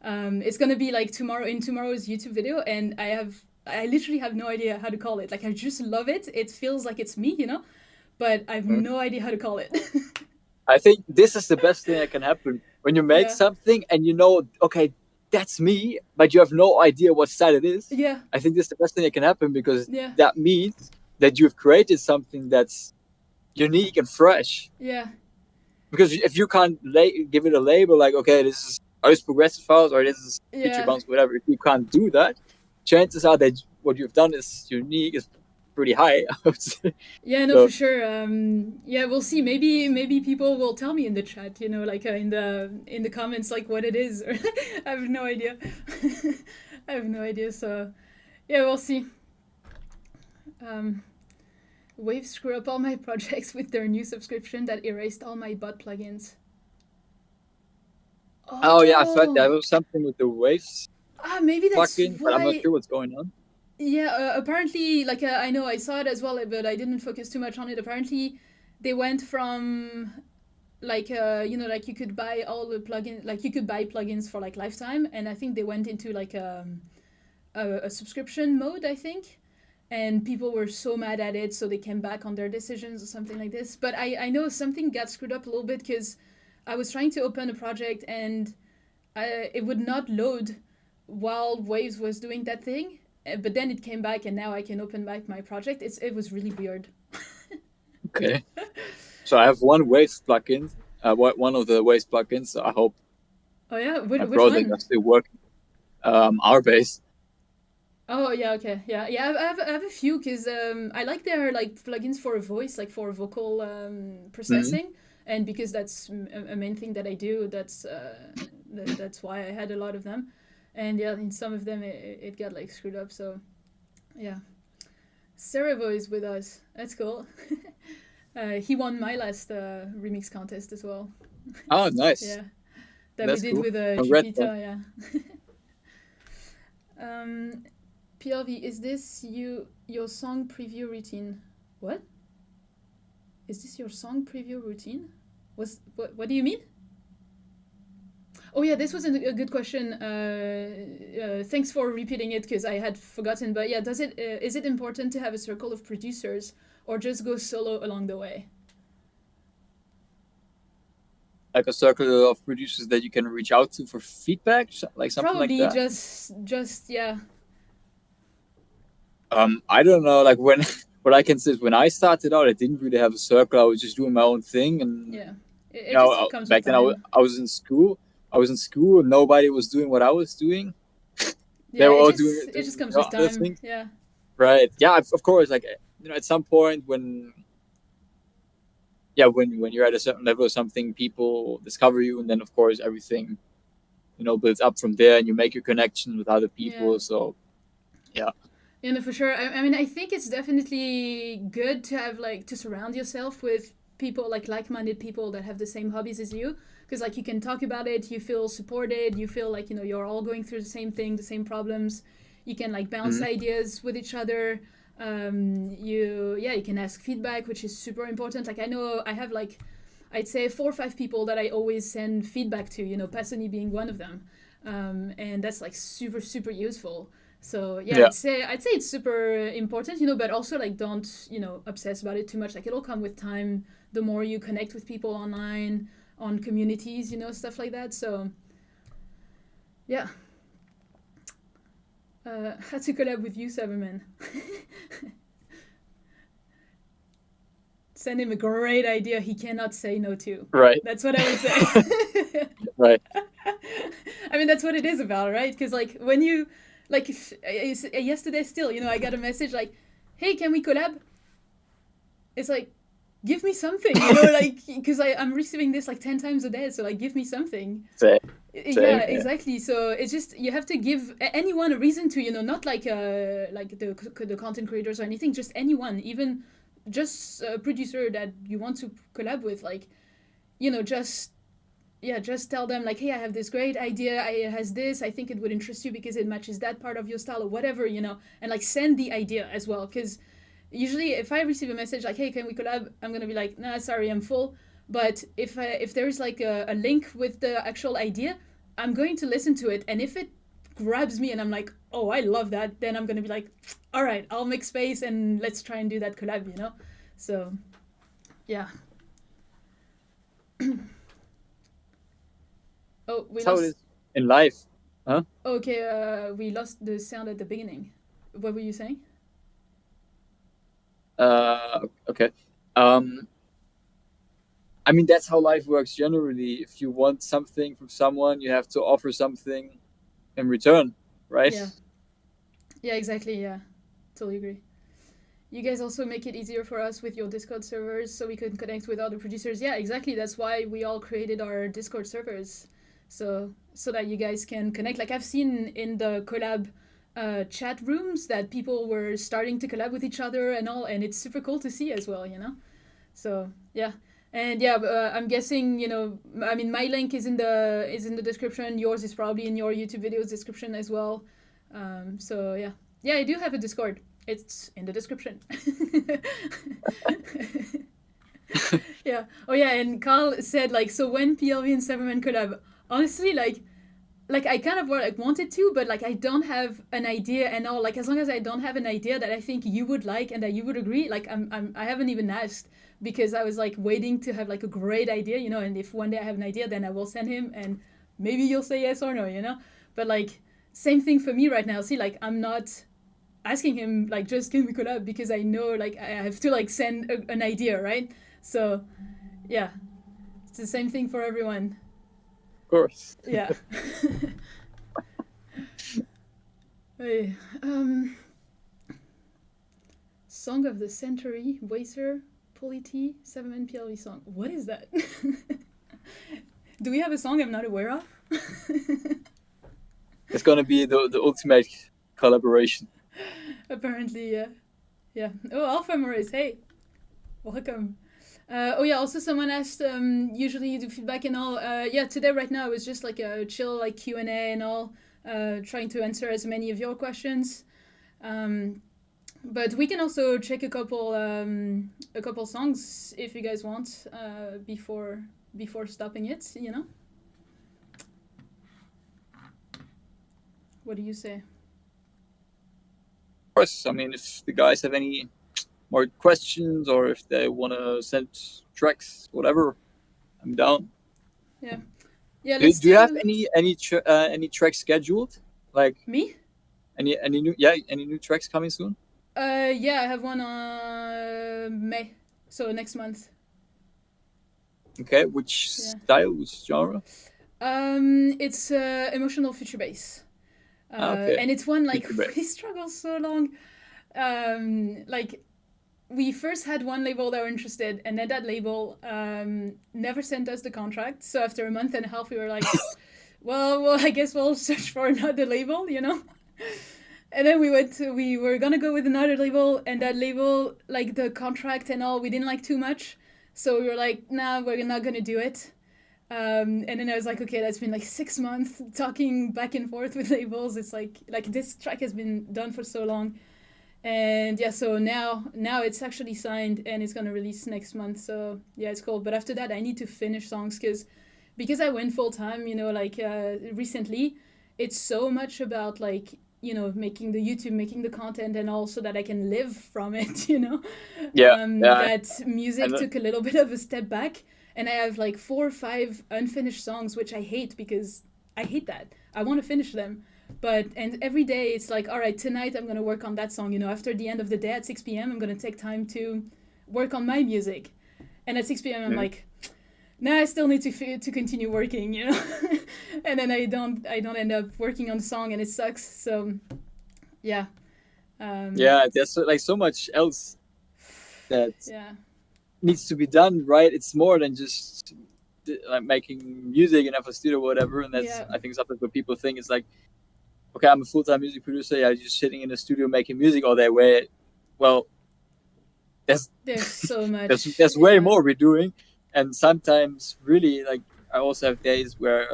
It's gonna be like tomorrow's YouTube video, and I literally have no idea how to call it. Like I just love it. It feels like it's me, but I have no idea how to call it. I think this is the best thing that can happen when you make Yeah. something and you know, okay, that's me, but you have no idea what style it is. Yeah. I think this is the best thing that can happen because Yeah. that means that you've created something that's unique and fresh. Yeah. Because if you can't give it a label like, okay, this is progressive house or this is future Yeah. bounce, whatever, if you can't do that, chances are that what you've done is unique, is pretty high. I would say. Yeah, no, So for sure. Yeah, we'll see. Maybe people will tell me in the chat, like in the comments, like what it is. I have no idea. I have no idea. So, yeah, we'll see. Wave screw up all my projects with their new subscription that erased all my bot plugins. oh yeah, I thought Oh, that was something with the waves maybe that's plugin, but I'm not why. sure what's going on. Yeah, apparently, like I know I saw it as well, but I didn't focus too much on it. Apparently, they went from like like you could buy all the plugins, like you could buy plugins for like lifetime, and I think they went into like a subscription mode, I think. And people were so mad at it, so they came back on their decisions or something like this. But I know something got screwed up a little bit because I was trying to open a project and it would not load while Waves was doing that thing. But then it came back, and now I can open back my project. It was really weird. Okay. So I have one Waves plugin, one of the Waves plugins. So I hope Oh yeah, my which project are one? still working. Our base. Oh yeah, okay, yeah. I have a few because I like their like plugins for voice, like for vocal Hmm. processing, and because that's a main thing that I do. That's why I had a lot of them, and yeah, in some of them it got like screwed up. So yeah, Cerevo is with us. That's cool. He won my last remix contest as well. Oh, nice. Yeah, that we That's did cool. with Congrats, man. Jupiter. Yeah. um, PLV, is this your song preview routine? What? Is this your song preview routine? What do you mean? Oh yeah, this was a good question. Thanks for repeating it because I had forgotten. But yeah, does it is it important to have a circle of producers or just go solo along the way? Like a circle of producers that you can reach out to for feedback, like something like Probably that. just yeah I don't know. Like when, what I can say is when I started out, I didn't really have a circle. I was just doing my own thing, and yeah. It just comes with back then time. I was in school. I was in school. Nobody was doing what I was doing. They Yeah, were all doing it just comes you know, with other time. things, Yeah. right? Yeah, of course. Like at some point when when you're at a certain level or something, people discover you, and then of course everything builds up from there, and you make your connections with other Yeah. people. So yeah. Yeah, no, for sure. I mean, I think it's definitely good to have like to surround yourself with people like-minded people that have the same hobbies as you, because like you can talk about it, you feel supported, you feel like you're all going through the same thing, the same problems. You can like bounce Mhm. ideas with each other. You can ask feedback, which is super important. Like I know I have like I'd say 4 or 5 people that I always send feedback to. Passani being one of them, and that's like super super useful. So yeah, Yeah. I'd say it's super important, but also like don't obsess about it too much. Like it'll come with time. The more you connect with people online, on communities, stuff like that. So yeah, had to collab with you, Severman. Send him a great idea he cannot say no to. Right. That's what I would say. Right. I mean, that's what it is about, right? Because like when you like yesterday still, I got a message like, "Hey, can we collab?" It's like, give me something, like because I'm receiving this like 10 times a day, so like give me something. Same. Yeah, Same. Yeah. exactly. So it's just you have to give anyone a reason to, not like the content creators or anything, just anyone, even just a producer that you want to collab with, like just yeah, just tell them like, hey, I have this great idea. It has this. I think it would interest you because it matches that part of your style or whatever, and like send the idea as well. Because usually, if I receive a message like, hey, can we collab? I'm gonna be like, nah, sorry, I'm full. But if there's like a link with the actual idea, I'm going to listen to it, and if it grabs me and I'm like, oh, I love that, then I'm gonna be like, all right, I'll make space and let's try and do that collab. So yeah. Oh, we That's how it lost. is in life, huh? Okay, we lost the sound at the beginning. What were you saying? Okay. Um, I mean, that's how life works generally. If you want something from someone, you have to offer something in return, right? Yeah. Yeah, exactly. Yeah. Totally agree. You guys also make it easier for us with your Discord servers so we can connect with other producers. Yeah, exactly. That's why we all created our Discord servers. So that you guys can connect. Like I've seen in the collab chat rooms that people were starting to collab with each other and all, and it's super cool to see as well. So yeah, and yeah, I'm guessing I mean, my link is in the description. Yours is probably in your YouTube videos description as well. So yeah, Yeah, I do have a Discord. It's in the description. Yeah. Oh yeah, and Carl said like, so when PLV and Severman collab, honestly, like I kind of like wanted to, but like I don't have an idea and all. Like as long as I don't have an idea that I think you would like and that you would agree, like I haven't even asked because I was like waiting to have like a great idea, you know. And if one day I have an idea, then I will send him, and maybe you'll say yes or no, you know. But like same thing for me right now. See, like I'm not asking him like just can we collab because I know like I have to like send an idea, right? So yeah, it's the same thing for everyone. Of course. Yeah. Hey, Song of the Century, Wacer, Polity, 7 PLV song. What is that? Do we have a song I'm not aware of? It's gonna be the ultimate collaboration. Apparently, yeah. Yeah. Oh, Alpha Maurice, hey, welcome. Oh yeah, also someone asked, usually you do feedback and all. Yeah, today right now it was just like a chill like Q&A and all, trying to answer as many of your questions. But we can also check a couple songs if you guys want, before stopping it, you know? What do you say? Of course. I mean, if the guys have any more questions or if they want to send tracks, whatever, I'm down. Yeah. Yeah, Do, let's do you have do any tracks scheduled? Like me? any new tracks coming soon? Yeah, I have one on May. So next month. Okay, which Yeah. style, which genre? It's emotional future bass. Okay, And it's one like future we bass. struggle so long. Like we first had one label that were interested, and then that label never sent us the contract. So after a month and a half, we were like, well, I guess we'll search for another label, you know. And then we were gonna go with another label, and that label, like the contract and all, we didn't like too much. So we were like, nah, we're not gonna do it. And then I was like, okay, that's been like 6 months talking back and forth with labels. It's like this track has been done for so long, and yeah, so now it's actually signed and it's gonna release next month. So yeah, it's cool. But after that, I need to finish songs because I went full time. You know, like recently, it's so much about like making the YouTube, making the content, and also that I can live from it. Yeah, yeah, That music and took a little bit of a step back, and I have like 4 or 5 unfinished songs, which I hate because I hate that. I want to finish them, and every day it's like, all right, tonight I'm gonna work on that song. After the end of the day at 6 p.m., I'm gonna take time to work on my music, and at 6 p.m. I'm like, nah, I still need to continue working, and then I don't end up working on the song, and it sucks. So yeah, yeah. There's like so much else that yeah, needs to be done, right? It's more than just like making music in FL Studio or whatever. And that's yeah. I think something what people think is like, okay, I'm a full time music producer. Yeah, just sitting in the studio making music all day. Where, well, there's There's so much. there's way Yeah, more we're doing, and sometimes really like I also have days where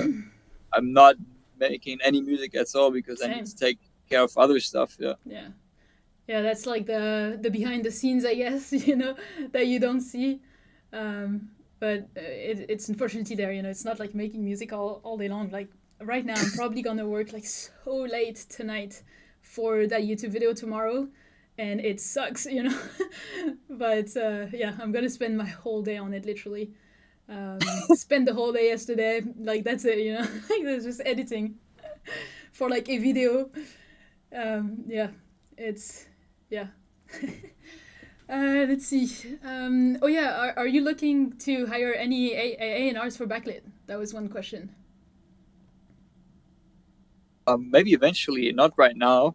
I'm not making any music at all because I need same. to take care of other stuff. Yeah, Yeah, yeah. That's like the behind the scenes, I guess. That you don't see. But it's unfortunately there. It's not like making music all day long. Like right now, I'm probably gonna work like so late tonight for that YouTube video tomorrow, and it sucks. But yeah, I'm gonna spend my whole day on it, literally. Spend the whole day yesterday. Like that's it. Like there's just editing for like a video. Yeah, it's yeah. Let's see. Oh yeah, are you looking to hire any A&Rs for backlit? That was one question. maybe eventually, not right now.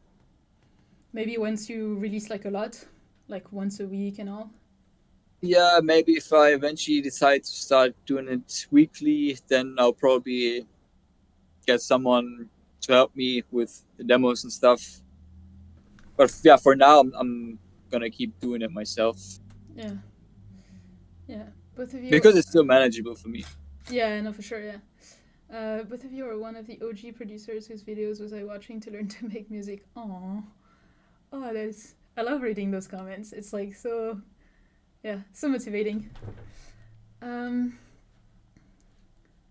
Maybe once you release like a lot, like once a week and all. Yeah, maybe if I eventually decide to start doing it weekly, then I'll probably get someone to help me with the demos and stuff. But yeah, for now, I'm gonna keep doing it myself Yeah, yeah. Both of you. because it's still manageable for me. Yeah, no, for sure. Yeah. Both of you are one of the OG producers whose videos was I watching to learn to make music. Aww. Oh, there's. I love reading those comments. It's like so, yeah, so motivating. Um,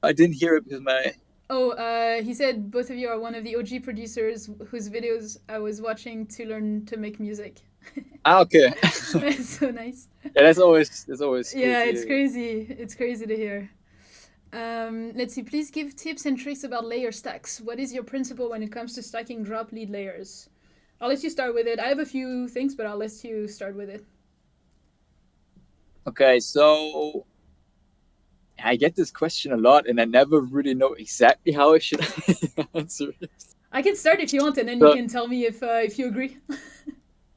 I didn't hear it because my oh, he said both of you are one of the OG producers whose videos I was watching to learn to make music. okay. That's so nice. Yeah, that's always cool Yeah, to it's hear. crazy. It's crazy to hear. Let's see. Please give tips and tricks about layer stacks. What is your principle when it comes to stacking drop lead layers? I'll let you start with it. I have a few things, but I'll let you start with it. Okay, so I get this question a lot, and I never really know exactly how I should answer it. I can start if you want, and then you So, can tell me if you agree.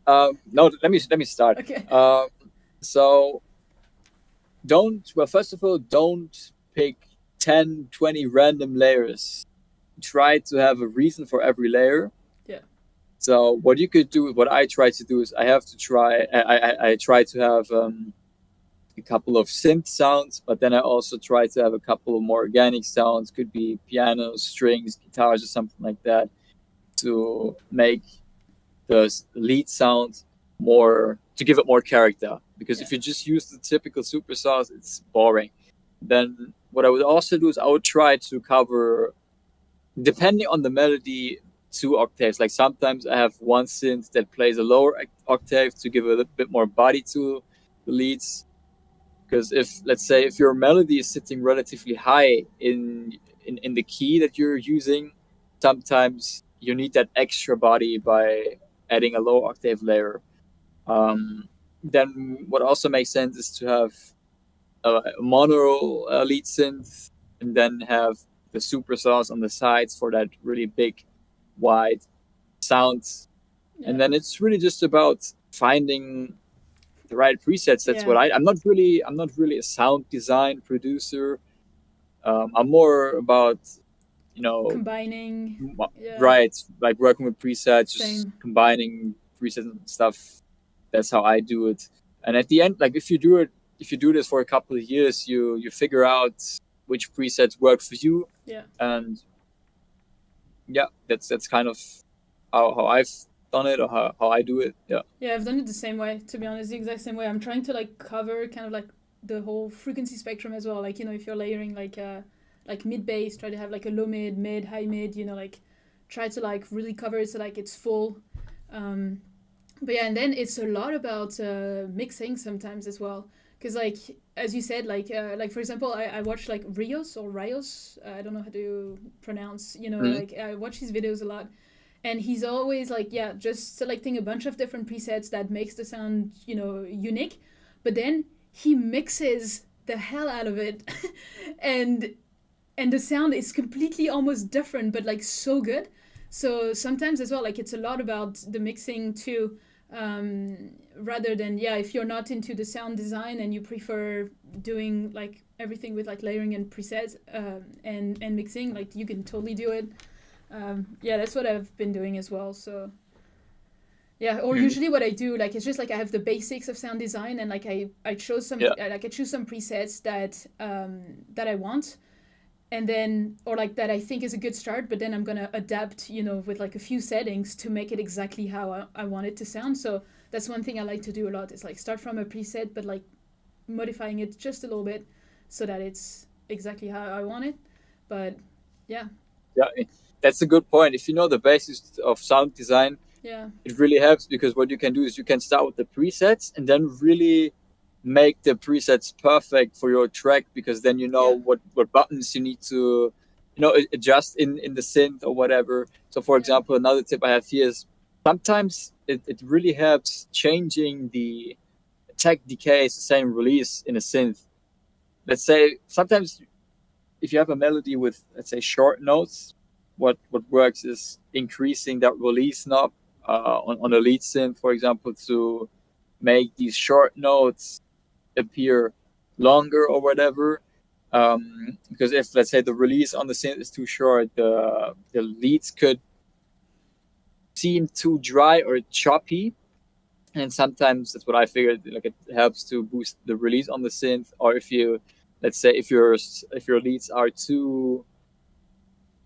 no, let me start. Okay. Um, so don't well, first of all, don't pick 10, 20 random layers. Try to have a reason for every layer. Yeah. So what you could do, what I try to do is I try to have a couple of synth sounds, but then I also try to have a couple of more organic sounds. Could be pianos, strings, guitars, or something like that, to make the lead sound more, to give it more character. Because Yeah. if you just use the typical superstars, it's boring. Then what I would also do is I would try to cover, depending on the melody, two octaves. Like sometimes I have one synth that plays a lower octave to give a little bit more body to the leads. Because if, let's say, if your melody is sitting relatively high in the key that you're using, sometimes you need that extra body by adding a low octave layer. Then what also makes sense is to have a mono lead synth, and then have the superstars on the sides for that really big, wide sound. And Yeah. then it's really just about finding the right presets. That's Yeah. what I'm not really a sound design producer. I'm more about, you know, Combining. Yeah. right, like working with presets, just Same. combining presets and stuff. That's how I do it. And at the end, like if you do this for a couple of years, you figure out which presets work for you. Yeah. And yeah, that's kind of how I've done it, or how I do it. Yeah. Yeah, I've done it the same way, to be honest, the exact same way. I'm trying to like cover kind of like the whole frequency spectrum as well. Like, if you're layering like mid bass, try to have like a low mid, mid, high mid, like try to like really cover it so like it's full. Um but yeah, and then it's a lot about mixing sometimes as well. Because like as you said, like for example, I watch like Rios. I don't know how to pronounce. Mhm. Like I watch his videos a lot, and he's always like, yeah, just selecting a bunch of different presets that makes the sound unique, but then he mixes the hell out of it, and the sound is completely almost different, but like so good. So sometimes as well, like it's a lot about the mixing too, rather than, yeah, if you're not into the sound design and you prefer doing like everything with like layering and presets, and mixing, like you can totally do it. Yeah, that's what I've been doing as well. So yeah, or Mhm. usually what I do, like it's just like I have the basics of sound design, and like I chose some Yeah. like I choose some presets that I want, and then, or like that I think is a good start, but then I'm gonna adapt, with like a few settings to make it exactly how I want it to sound. So that's one thing I like to do a lot, is like start from a preset, but like modifying it just a little bit so that it's exactly how I want it. But yeah. Yeah, that's a good point. If you know the basics of sound design, Yeah. it really helps, because what you can do is you can start with the presets and then really make the presets perfect for your track, because then you know Yeah. what buttons you need to adjust in the synth or whatever. So for Yeah. example, another tip I have here is sometimes it really helps changing the attack decay sustain release in a synth. Let's say sometimes if you have a melody with, let's say, short notes, what works is increasing that release knob on a lead synth, for example, to make these short notes appear longer or whatever. Because if, let's say, the release on the synth is too short, the leads could seem too dry or choppy. And sometimes that's what I figured. Like, it helps to boost the release on the synth. Or if you, let's say, if your leads are too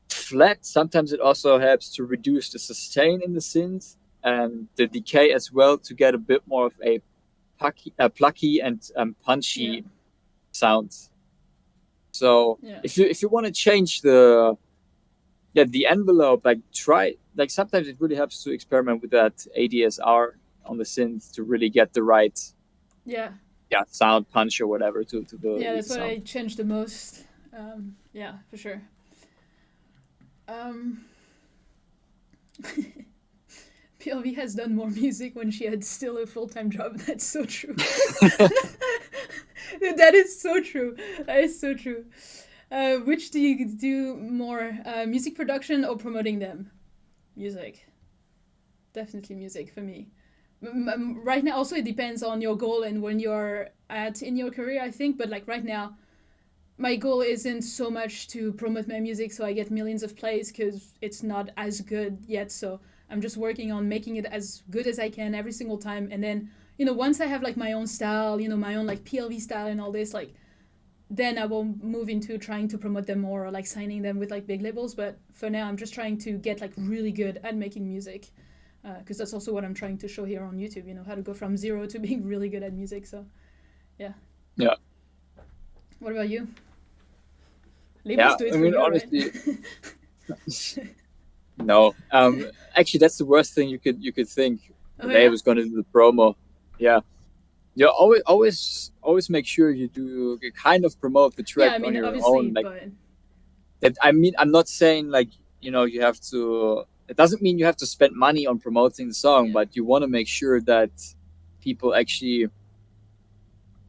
flat, sometimes it also helps to reduce the sustain in the synth. and the decay as well to get a bit more of a plucky and punchy sound. So if you want to change the envelope, like try, like sometimes it really helps to experiment with that ADSR on the synth to really get the right sound punch or whatever to the that's what sound. I changed the most. For sure. PLV has done more music when she had still a full-time job. That's so true. That is so true. That is so true. Which do you do more, music production or promoting them? Music. Definitely music for me. Right now, also it depends on your goal and when you're at in your career, I think. But like right now, my goal isn't so much to promote my music so I get millions of plays, because it's not as good yet. So I'm just working on making it as good as I can every single time. And then, once I have like my own style, my own like PLV style and all this, like, then I will move into trying to promote them more, or like signing them with like big labels. But for now, I'm just trying to get like really good at making music, because that's also what I'm trying to show here on YouTube, how to go from zero to being really good at music. So yeah. What about you? Labels do it for you, honestly, right? no. Actually, that's the worst thing you could think. The label's going to do the promo. Yeah. You always make sure you kind of promote the track on your own. Like, but that, I'm not saying like, you have to. It doesn't mean you have to spend money on promoting the song, but you want to make sure that people actually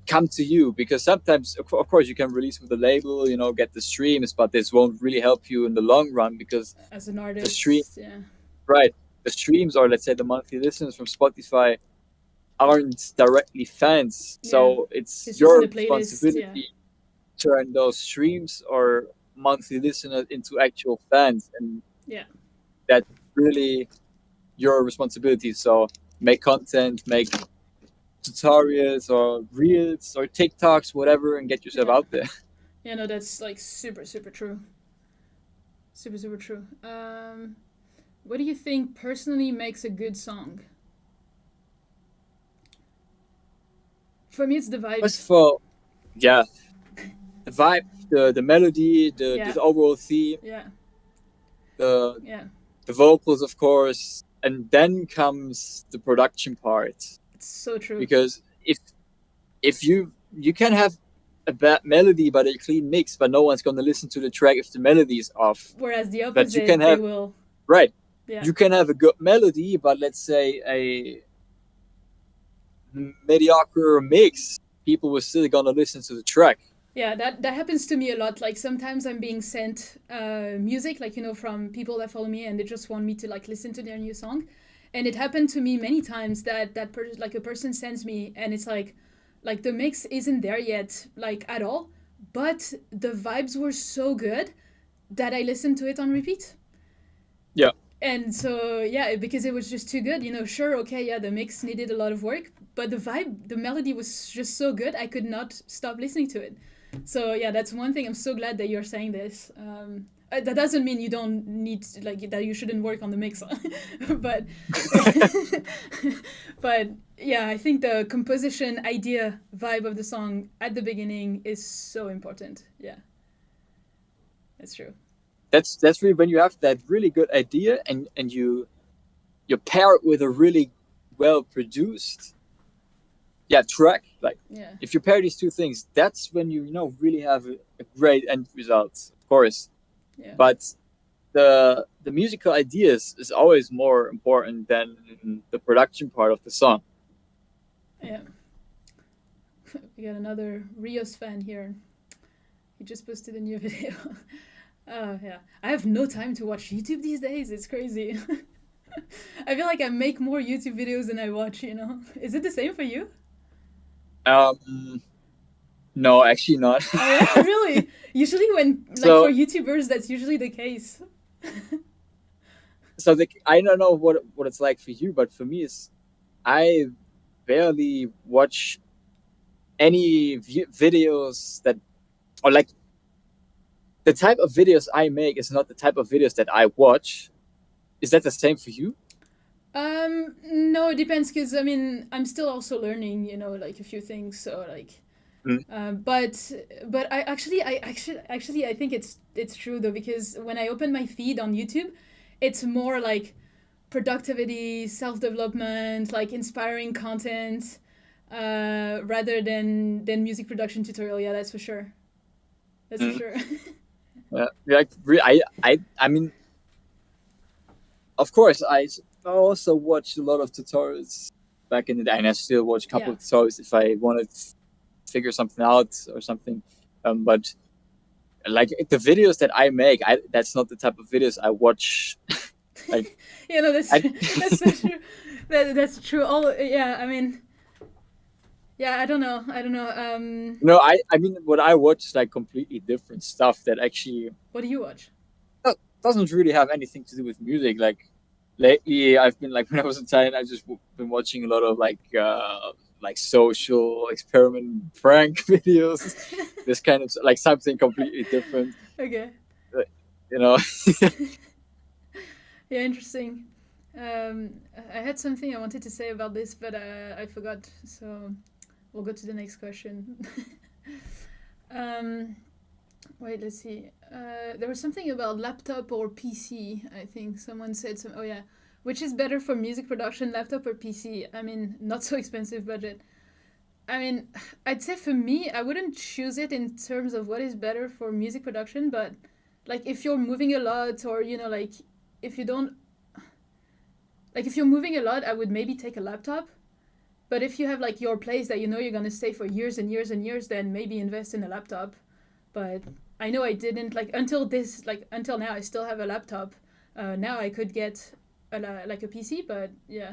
come to you, because sometimes, of course, you can release with the label, get the streams, but this won't really help you in the long run, because as an artist, the streams, or let's say the monthly listeners from Spotify, aren't directly fans. So it's your responsibility to turn those streams or monthly listeners into actual fans, and that's really your responsibility. So make content, make tutorials or reels or TikToks, whatever, and get yourself out there. Yeah, no, that's like super true. Super true. What do you think personally makes a good song? For me, it's the vibes. First of all, the vibe, the melody, the overall theme, the vocals, of course, and then comes the production part. It's so true. Because if you can have a bad melody but a clean mix, but no one's going to listen to the track if the melody is off. Whereas the opposite, but you can have, they will. Right. Yeah. You can have a good melody, but let's say a mediocre mix, people were still going to listen to the track. Yeah, that happens to me a lot. Like sometimes I'm being sent music, like, from people that follow me, and they just want me to like listen to their new song. And it happened to me many times that like a person sends me, and it's like the mix isn't there yet, like at all, but the vibes were so good that I listened to it on repeat. Yeah. And so, because it was just too good, sure, okay, the mix needed a lot of work, but the vibe, the melody was just so good, I could not stop listening to it. So, yeah, that's one thing. I'm so glad that you're saying this. That doesn't mean you don't need, like, that you shouldn't work on the mix, but, but yeah, I think the composition, idea, vibe of the song at the beginning is so important. Yeah, that's true. That's really when you have that really good idea and you pair it with a really well produced track. Like, if you pair these two things, that's when you really have a great end result, of course. Yeah. But the musical ideas is always more important than the production part of the song. Yeah. We got another Rios fan here. He just posted a new video. Oh, yeah. I have no time to watch YouTube these days. It's crazy. I feel like I make more YouTube videos than I watch, Is it the same for you? No, actually not. Oh, yeah? Really? Usually for YouTubers, that's usually the case. So I don't know what it's like for you, but for me, I barely watch any videos that, or like, the type of videos I make is not the type of videos that I watch. Is that the same for you? No, it depends because I mean I'm still also learning, you know, like a few things. So like, Mm. but I think it's true though because when I open my feed on YouTube, it's more like productivity, self development, like inspiring content, rather than music production tutorial. Yeah, that's for sure. That's for Mm. sure. Like I mean, of course, I also watched a lot of tutorials back in the day, and I still watch a couple Yeah. of tutorials if I want to figure something out or something. But like the videos that I make, that's not the type of videos I watch. Like Yeah, no, that's I true. That's so true. That's true. All yeah. I mean, yeah. I don't know. I don't know. no, I mean what I watch is like completely different stuff that actually What do you watch? doesn't really have anything to do with music. Like lately, I've been like when I was in Thailand, I've just been watching a lot of like social experiment prank videos. This kind of like something completely different. Okay. uh, You know, Yeah, interesting. I had something I wanted to say about this, but I forgot. So we'll go to the next question. um, Wait, let's see. There was something about laptop or PC. I think someone said some. Oh yeah, which is better for music production, laptop or PC? I mean, not so expensive budget. I mean, I'd say for me, I wouldn't choose it in terms of what is better for music production, but like if you're moving a lot or you know like if you don't like if you're moving a lot, I would maybe take a laptop. But if you have like your place that you know you're gonna stay for years and years and years, then maybe invest in a laptop. But I know I didn't like until now I still have a laptop. Now I could get like a PC, but yeah,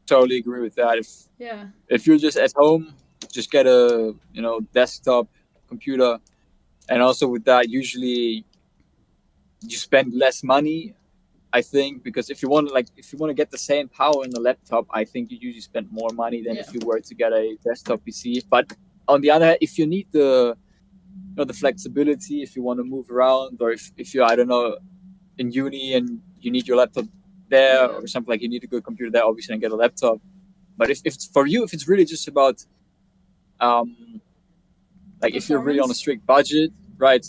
totally agree with that. yeah, If you're just at home, just get a desktop computer, and also with that, usually you spend less money. I think because if you want to get the same power in the laptop, I think you usually spend more money than yeah, if you were to get a desktop PC. But on the other hand, if you need the flexibility, if you want to move around, or if you're I don't know in uni and you need your laptop there yeah. or something like you need a good computer there, obviously, and get a laptop. But if it's for you, if it's really just about um, like if you're really on a Performance. strict budget, right?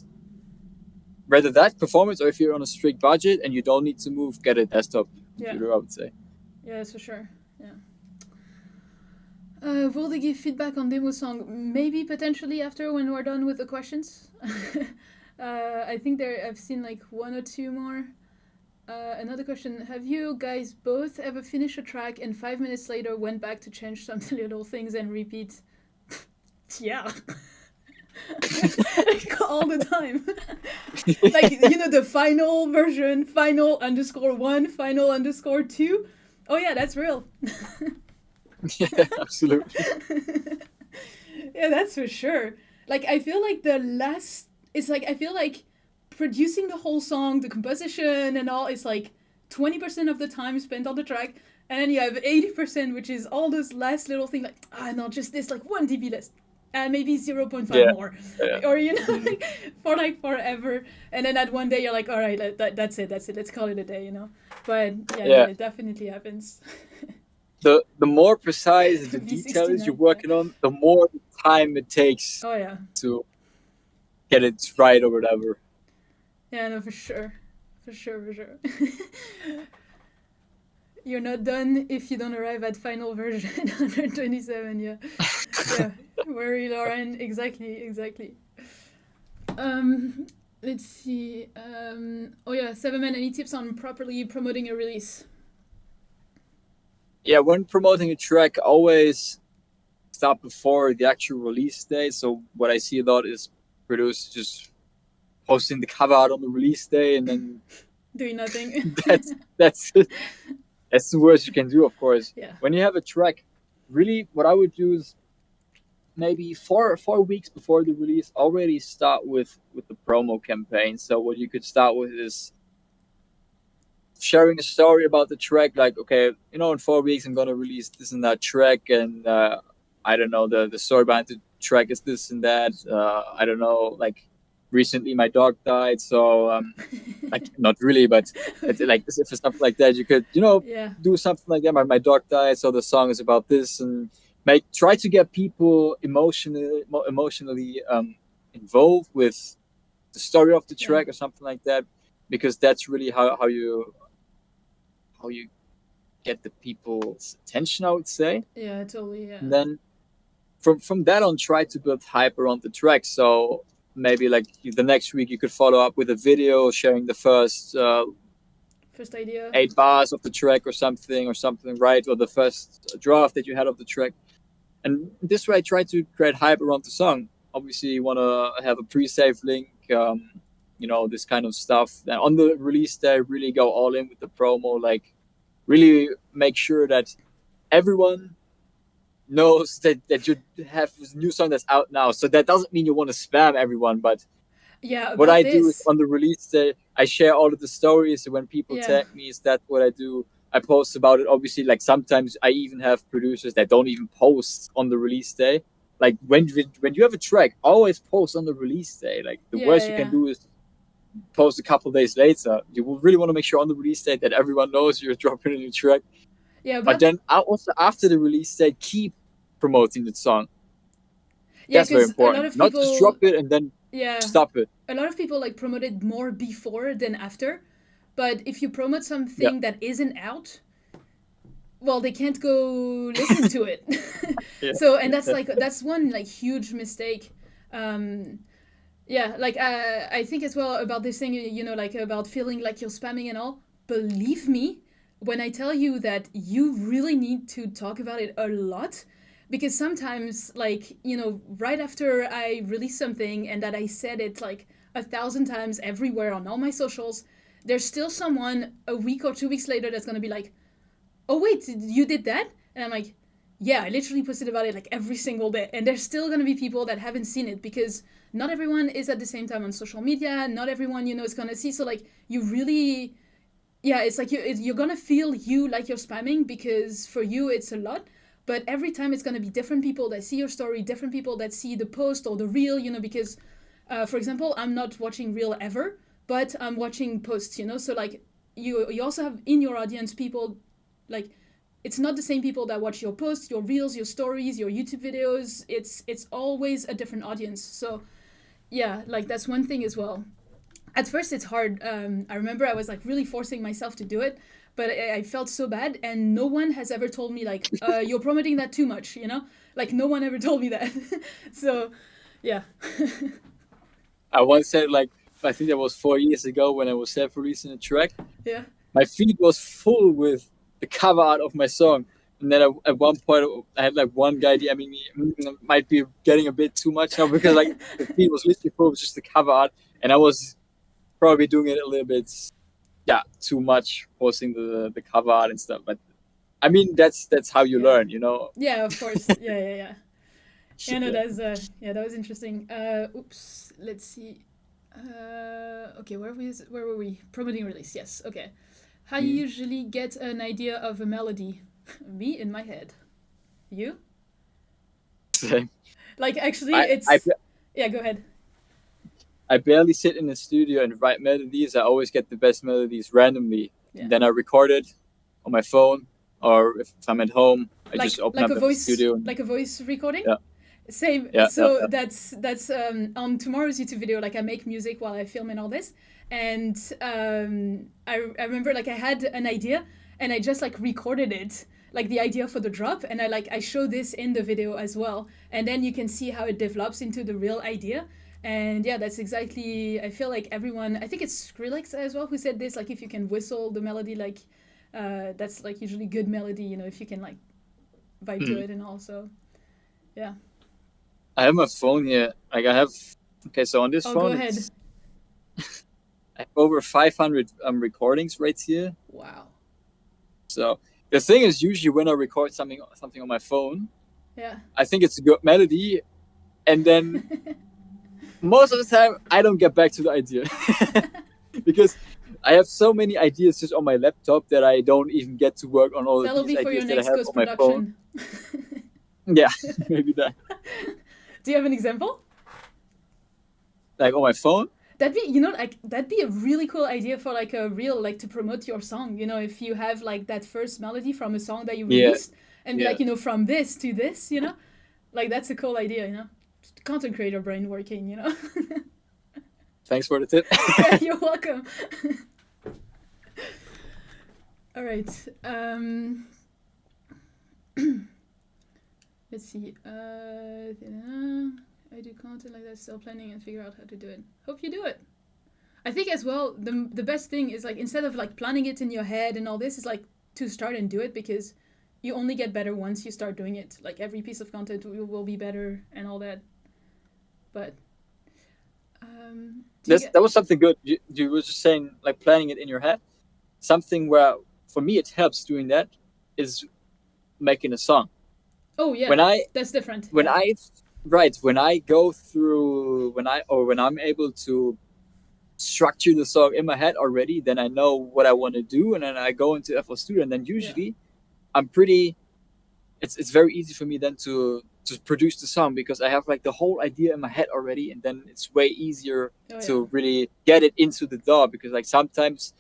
Rather that performance, or if you're on a strict budget and you don't need to move, get a desktop Yeah, computer. I would say. yeah, that's for sure. Yeah. Will they give feedback on demo song? Maybe potentially after when we're done with the questions. I think I've seen like one or two more. Another question: have you guys both ever finished a track and 5 minutes later went back to change some little things and repeat? Yeah. Like all the time. Like you know the final version, final underscore one, final underscore two. Oh yeah, that's real. Yeah, absolutely. Yeah, that's for sure. Like I feel like the last it's like I feel like producing the whole song, the composition and all is like 20% of the time spent on the track, and then you have 80%, which is all those last little things like no, just this like 1 dB less. Maybe 0.5 Yeah, more, yeah, or you know, mm. like, for like forever, and then at one day you're like, all right, that's it, let's call it a day, you know. But yeah, no, Yeah. it definitely happens. The more precise the detail is you're V69, yeah. working on, the more time it takes Oh yeah, to get it right or whatever. yeah, no, for sure, for sure, for sure. You're not done if you don't arrive at final version 127. Yeah, yeah. Worry, Lauren. Exactly, exactly. Um, let's see. Oh yeah, Severman. Any tips on properly promoting a release? Yeah, when promoting a track, always start before the actual release day. So what I see a lot is producers just posting the cover out on the release day, and then Doing nothing. that's that's that's the worst you can do, of course. Yeah. When you have a track, really, what I would do is maybe 4 weeks before the release, already start with the promo campaign. So what you could start with is sharing a story about the track, like okay, in 4 weeks I'm gonna release this and that track, and I don't know, the story behind the track is this and that. I don't know, like recently my dog died, so like not really, but it's like if it's something like that, you could Yeah. do something like that. My dog died, so the song is about this, and try to get people emotionally involved with the story of the Yeah. track or something like that, because that's really how you get the people's attention, I would say. Yeah, totally. Yeah. And then from that on, try to build hype around the track. So maybe like the next week you could follow up with a video sharing the first First idea. 8 bars of the track or something, right? Or the first draft that you had of the track. And this way, try to create hype around the song. Obviously, you want to have a pre-save link, this kind of stuff. Then on the release day, really go all in with the promo. Like, really make sure that everyone knows that you have this new song that's out now. So that doesn't mean you want to spam everyone, but Yeah, what about I do is this. on the release day, I share all of the stories. So when people Yeah. tag me, is that what I do? I post about it. Obviously, like sometimes I even have producers that don't even post on the release day. Like when you have a track, always post on the release day. Like the Yeah, worst you can yeah. do is post a couple days later. You will really want to make sure on the release date that everyone knows you're dropping a new track. Yeah, But but then also after the release date, keep promoting the song. yeah, That's very because a lot important. of Not just drop people, it and then yeah, stop it. a lot of people like promote it more before than after. But if you promote Yeah. something that isn't out, well, they can't go listen to it. Yeah. So, and that's one like huge mistake. Um, yeah, like I think as well about this thing, like about feeling like you're spamming and all. Believe me when I tell you that you really need to talk about it a lot, because sometimes, like, right after I release something and that I said it like 1,000 times everywhere on all my socials, there's still someone a week or 2 weeks later that's gonna be like, oh wait, you did that? And I'm like, yeah, I literally posted about it like every single day. And there's still gonna be people that haven't seen it, because not everyone is at the same time on social media. Not everyone, is gonna see. So like, you really, yeah, it's like you're gonna feel you like you're spamming, because for you it's a lot. But every time it's gonna be different people that see your story, different people that see the post or the reel, because, for example, I'm not watching reel ever, but I'm watching posts, So like, you also have in your audience people, like, it's not the same people that watch your posts, your reels, your stories, your YouTube videos. It's always a different audience. So yeah, like that's one thing as well. At first it's hard. I remember I was like really forcing myself to do it, but I felt so bad, and no one has ever told me like, you're promoting that too much, like no one ever told me that. So yeah. I once said, like, I think that was 4 years ago when I was self-releasing a track. Yeah. My feed was full with the cover art of my song. And then at one point, I had like one guy DMing me, might be getting a bit too much now, because like the feed was literally full of just the cover art. And I was probably doing it a little bit, too much, posting the cover art and stuff. But I mean, that's how you Yeah. learn, Yeah, of course. Yeah, yeah, yeah. Yeah, no, Yeah. yeah, that was interesting. Oops, let's see. Okay, where were we? Promoting release. Yes. Okay. How you Mm. usually get an idea of a melody? Me in my head. You? Like actually, I, I it's yeah. Go ahead. I barely sit in the studio and write melodies. I always get the best melodies randomly. Yeah. And then I record it on my phone, or if I'm at home, I just open Like up a in the voice studio. And, like a voice recording. yeah, Same. yeah, yeah, So yeah. that's on tomorrow's YouTube video. Like I make music while I film and all this, and I remember like I had an idea and I just like recorded it, like the idea for the drop, and I show this in the video as well, and then you can see how it develops into the real idea. And yeah, that's exactly. I feel like everyone. I think it's Skrillex as well who said this. Like if you can whistle the melody, like that's like usually good melody. If you can like vibe to Mhm. it and also yeah. I have my phone here. Like I have, okay, so on this Oh, go phone, ahead. I have over 500 recordings right here. Wow. So the thing is, usually when I record something on my phone, Yeah. I think it's a good melody, and then most of the time I don't get back to the idea because I have so many ideas just on my laptop that I don't even get to work on all of That'll these be for your ideas that I next have ghost on my phone. production. Yeah, maybe that. Do you have an example? like on my phone. That'd be, you know, like that'd be a really cool idea for like a reel, like to promote your song. You know, if you have like that first melody from a song that you Yeah, released, and be yeah. like, you know, from this to this, you know, like that's a cool idea. You know, content creator brain working. You know. Thanks for the tip. Yeah, you're welcome. All right. Let's see. I do content like that, still planning and figure out how to do it. Hope you do it. I think as well, the best thing is like instead of like planning it in your head and all this, is like to start and do it, because you only get better once you start doing it. Like every piece of content will be better and all that. But That was something good. You were just saying like planning it in your head. Something where for me it helps doing that is making a song. Oh yeah, When I that's different. when Yeah. I right when I go through when I'm able to structure the song in my head already, then I know what I want to do, and then I go into FL Studio, and then usually I'm pretty. It's very easy for me then to produce the song because I have like the whole idea in my head already, and then it's way easier to really get it into the DAW, because like sometimes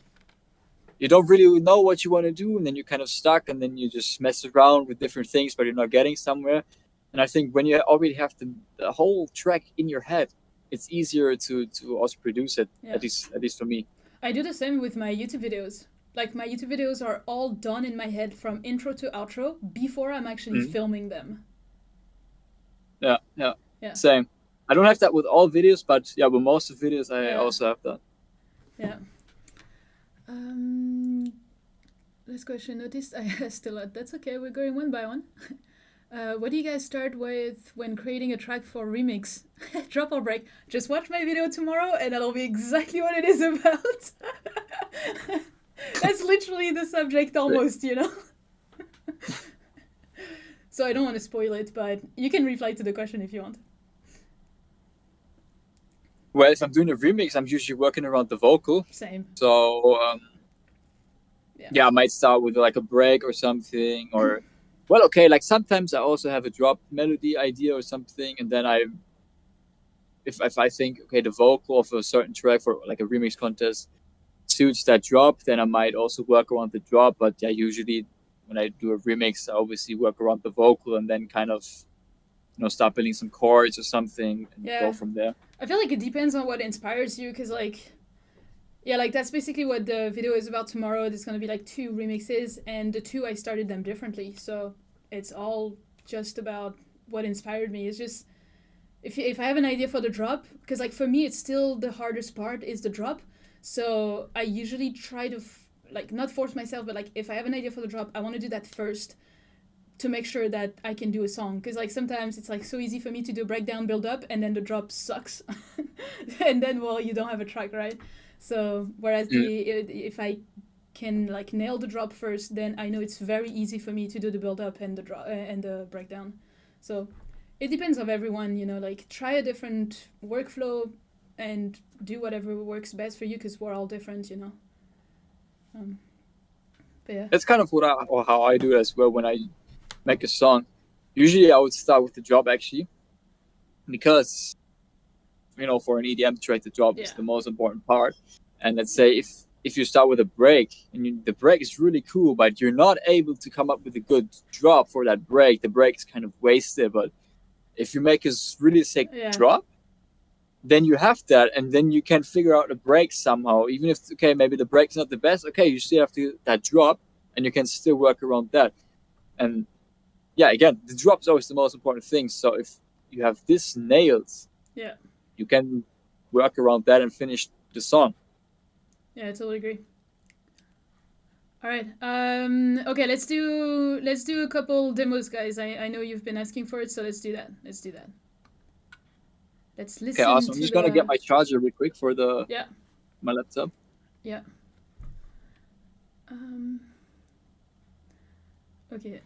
you don't really know what you want to do, and then you're kind of stuck, and then you just mess around with different things, but you're not getting somewhere. And I think when you already have the whole track in your head, it's easier to also produce it. Yeah. At least for me. I do the same with my YouTube videos. Like my YouTube videos are all done in my head from intro to outro before I'm actually filming them. Yeah. Same. I don't have that with all videos, but yeah, with most of the videos I also have that. Yeah. Last question. Noticed I still. That's okay. We're going one by one. What do you guys start with when creating a track for remix? Drop or break? Just watch my video tomorrow and that'll be exactly what it is about. That's literally the subject almost, you know? So I don't want to spoil it, but you can reply to the question if you want. Well, if I'm doing a remix, I'm usually working around the vocal. Same. So yeah, I might start with like a break or something, or well, okay, like sometimes I also have a drop melody idea or something, and then if I think okay, the vocal of a certain track for like a remix contest suits that drop, then I might also work around the drop. But yeah, usually when I do a remix, I obviously work around the vocal and then kind of start building some chords or something and go from there. I feel like it depends on what inspires you, because like like that's basically what the video is about tomorrow. There's gonna be like 2 remixes, and the 2 I started them differently, so it's all just about what inspired me. It's just if I have an idea for the drop, because like for me it's still the hardest part is the drop, so I usually try to like not force myself, but like if I have an idea for the drop, I want to do that first to make sure that I can do a song, because like sometimes it's like so easy for me to do a breakdown build up and then the drop sucks and then well you don't have a track, right? So whereas if I can like nail the drop first, then I know it's very easy for me to do the build up and the drop and the breakdown. So it depends on everyone, you know, like try a different workflow and do whatever works best for you, because we're all different, you know. But yeah, that's kind of how I do it as well when I make a song. Usually I would start with the drop actually, because for an EDM track, the drop is the most important part. And let's say if you start with a break and the break is really cool, but you're not able to come up with a good drop for that break, the break is kind of wasted. But if you make a really sick drop, then you have that, and then you can figure out a break somehow. Even if okay, maybe the break's not the best, okay, you still have that drop, and you can still work around that. And yeah, again, the drop is always the most important thing. So if you have this nailed, you can work around that and finish the song. Yeah, I totally agree. All right. Okay, let's do a couple demos, guys. I know you've been asking for it, so let's do that. Let's listen. Okay, awesome. I'm just gonna get my charger real quick for my laptop. Yeah. Okay.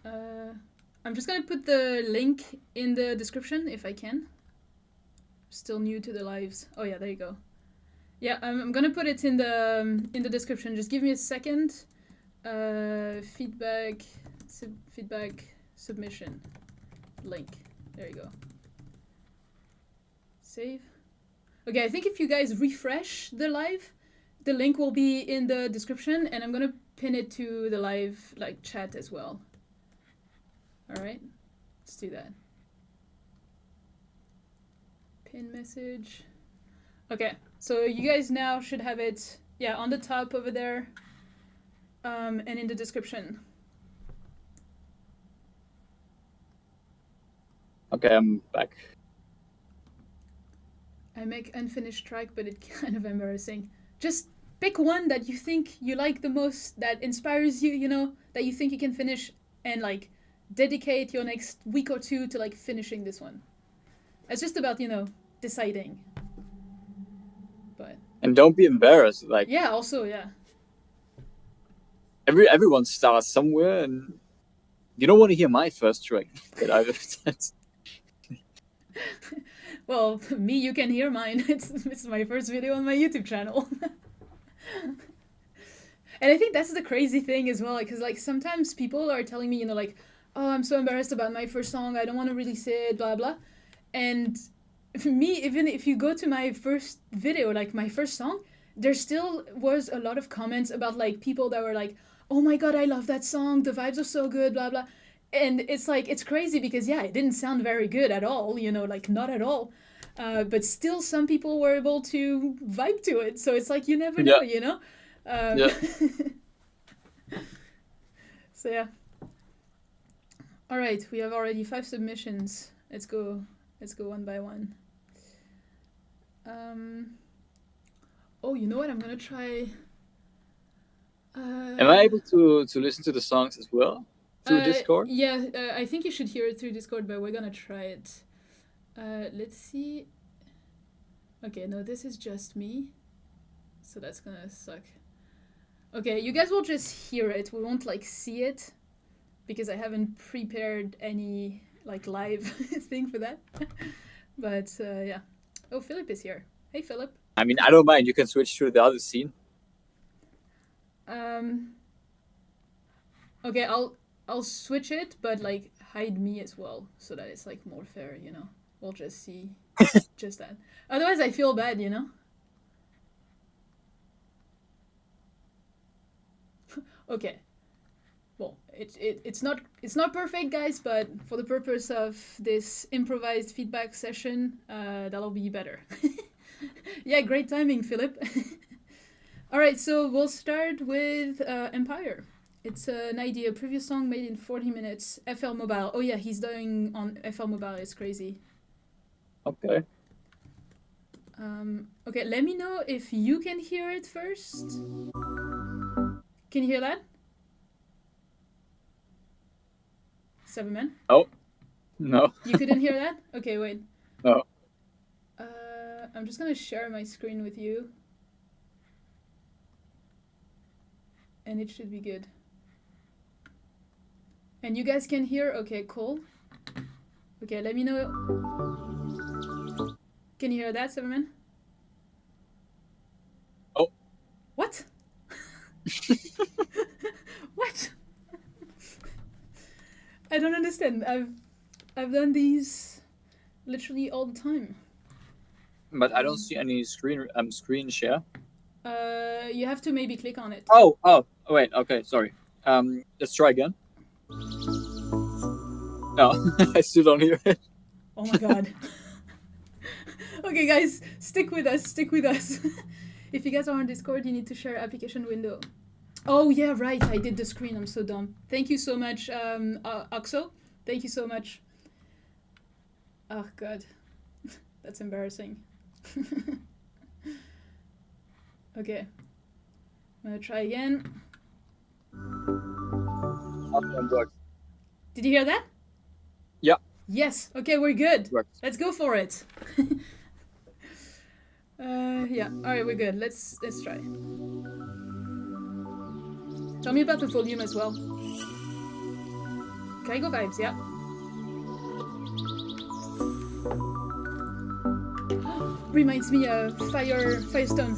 I'm just gonna put the link in the description if I can. Still new to the lives. Oh yeah, there you go. Yeah, I'm gonna put it in the description. Just give me a second. Feedback submission link. There you go. Save. Okay, I think if you guys refresh the live, the link will be in the description, and I'm gonna pin it to the live like chat as well. All right, let's do that. Pin message. Okay, so you guys now should have it, yeah, on the top over there, and in the description. Okay, I'm back. I make unfinished track, but it's kind of embarrassing. Just pick one that you think you like the most, that inspires you, you know, that you think you can finish, and like dedicate your next week or two to like finishing this one. It's just about, you know, deciding. But And don't be embarrassed. Like, yeah, also, yeah. everyone starts somewhere, and you don't want to hear my first track that I've sent. Well, me, you can hear mine. It's my first video on my YouTube channel. And I think that's the crazy thing as well, because like sometimes people are telling me, you know, like, oh, I'm so embarrassed about my first song, I don't want to release it, blah blah. And for me, even if you go to my first video, like my first song, there still was a lot of comments about like people that were like, oh my god, I love that song, the vibes are so good, blah blah. And it's like, it's crazy because yeah, it didn't sound very good at all, you know, like not at all. But still some people were able to vibe to it, so it's like you never know, you know. Yeah. So yeah. All right, we have already 5 submissions. Let's go one by one. Oh, you know what? I'm gonna try. Am I able to listen to the songs as well through Discord? Yeah, I think you should hear it through Discord, but we're gonna try it. Let's see. Okay, no, this is just me, so that's gonna suck. Okay, you guys will just hear it. We won't like see it because I haven't prepared any like live thing for that. But yeah. Oh, Philip is here. Hey, Philip. I mean, I don't mind. You can switch to the other scene. Okay, I'll switch it, but like hide me as well, so that it's like more fair, you know. We'll just see just that. Otherwise, I feel bad, you know. Okay. Well, it's not perfect, guys, but for the purpose of this improvised feedback session, that'll be better. Yeah, great timing, Philip. All right, so we'll start with Empire. It's an idea, previous song made in 40 minutes, FL Mobile. Oh yeah, he's doing on FL Mobile, it's crazy. Okay. Okay, let me know if you can hear it first. Can you hear that? Severman? Oh, no. You couldn't hear that? Okay, wait. No. I'm just gonna share my screen with you. And it should be good. And you guys can hear? Okay, cool. Okay, let me know. Can you hear that, Severman? Oh. What? What? I don't understand. I've done these literally all the time. But I don't see any screen share. You have to maybe click on it. Oh, wait, okay, sorry. Let's try again. No, I still don't hear it. Oh my god. Okay, guys, stick with us. If you guys are on Discord, you need to share application window. Oh yeah, right, I did the screen, I'm so dumb. Thank you so much, Oxo. Thank you so much. Oh god, that's embarrassing. Okay, I'm gonna try again. Did you hear that? Yeah. Yes, okay, we're good. Works. Let's go for it. Yeah, alright, we're good. Let's try. Tell me about the volume as well. Can I go vibes? Yeah. Reminds me of Firestone.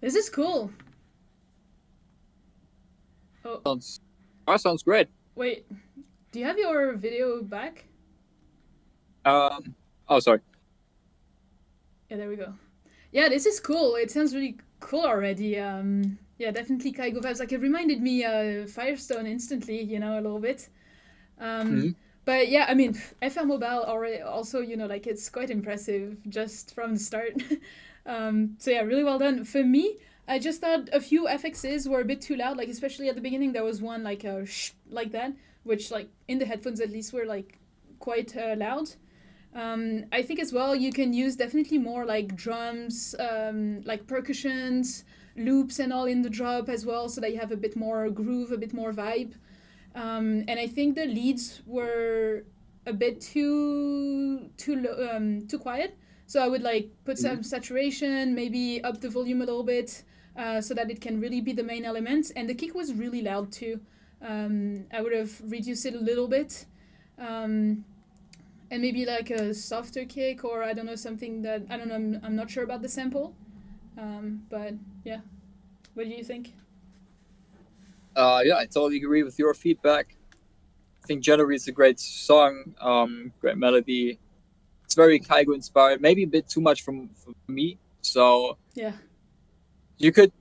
This is cool. Oh, Sounds great. wait. Do you have your video back? Oh, sorry. Yeah, there we go. Yeah, this is cool. It sounds really cool already. Yeah, definitely Kaigo vibes. Like, it reminded me Firestone instantly, you know, a little bit. Mm-hmm. But yeah, I mean, FR Mobile already also, you know, like it's quite impressive just from the start. So yeah, really well done. For me, I just thought a few FXs were a bit too loud. Like especially at the beginning, there was one like a shh like that, which like in the headphones at least were like quite loud. I think as well you can use definitely more like drums, like percussions, loops and all in the drop as well, so that you have a bit more groove, a bit more vibe. And I think the leads were a bit too quiet. So I would like put Mm-hmm. some saturation, maybe up the volume a little bit, so that it can really be the main element. And the kick was really loud too. I would have reduced it a little bit. And maybe like a softer kick, or I don't know, something that I don't know. I'm not sure about the sample, but yeah. What do you think? Yeah, I totally agree with your feedback. I think generally it's a great song, great melody. It's very Kaigo inspired, maybe a bit too much for me. So Yeah. you could,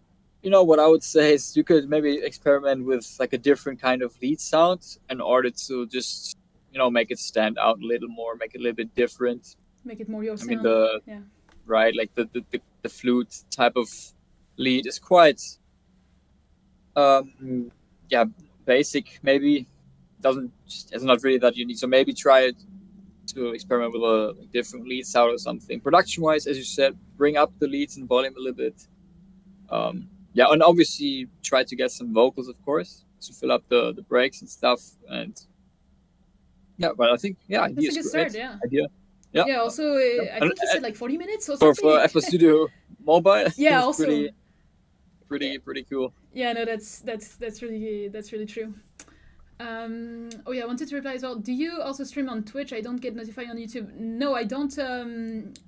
what I would say is you could maybe experiment with like a different kind of lead sound in order to just, make it stand out a little more, make it a little bit different. Make it more your I mean, sound. Yeah. right, like the flute type of lead is quite, yeah, basic. Maybe it's not really that unique. So maybe try it to experiment with a different lead sound or something. Production wise, as you said, bring up the leads and volume a little bit. Yeah, and obviously try to get some vocals, of course, to fill up the breaks and stuff. And yeah, but I think That's idea a is good great. start. Yeah. Idea. Yeah. Yeah. Also, I think you said like 40 minutes or for something. FL Studio Mobile, I think Yeah. it's Also. pretty cool. Yeah. No, that's really true. Oh yeah, I wanted to reply as well. Do you also stream on Twitch? I don't get notified on YouTube. No, I don't.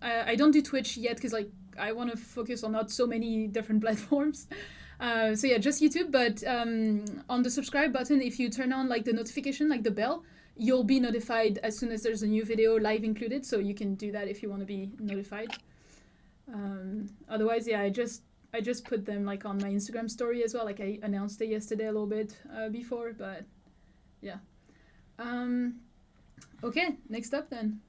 I don't do Twitch yet because like I want to focus on not so many different platforms. So yeah, just YouTube. But on the subscribe button, if you turn on like the notification, like the bell, you'll be notified as soon as there's a new video live included. So you can do that if you want to be notified. Otherwise, yeah, I just put them like on my Instagram story as well. Like I announced it yesterday a little bit before, but yeah. Okay, next up then.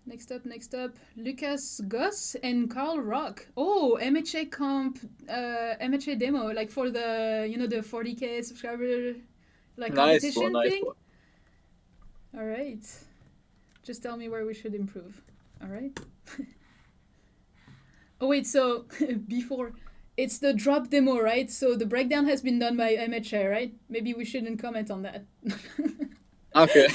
Next up, Lucas Gus and Carl Rock. Oh, MHA comp, MHA demo, like for the, the 40k subscriber, like competition thing. All right. Just tell me where we should improve. All right. Oh wait, so before, it's the drop demo, right? So the breakdown has been done by MHA, right? Maybe we shouldn't comment on that. Okay.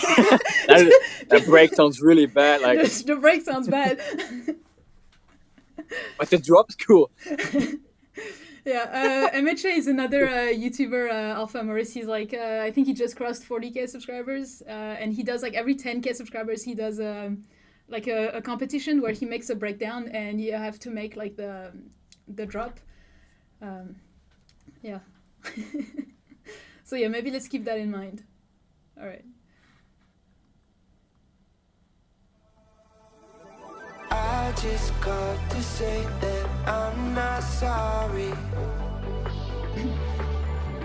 that break sounds really bad. Like the break sounds bad. But the drop's cool. Yeah, MHA is another YouTuber, Alpha Maurice. He's like, I think he just crossed 40k subscribers, and he does like every 10k subscribers, he does like a competition where he makes a breakdown, and you have to make like the drop. Yeah. So yeah, maybe let's keep that in mind. All right. I just got to say that I'm not sorry.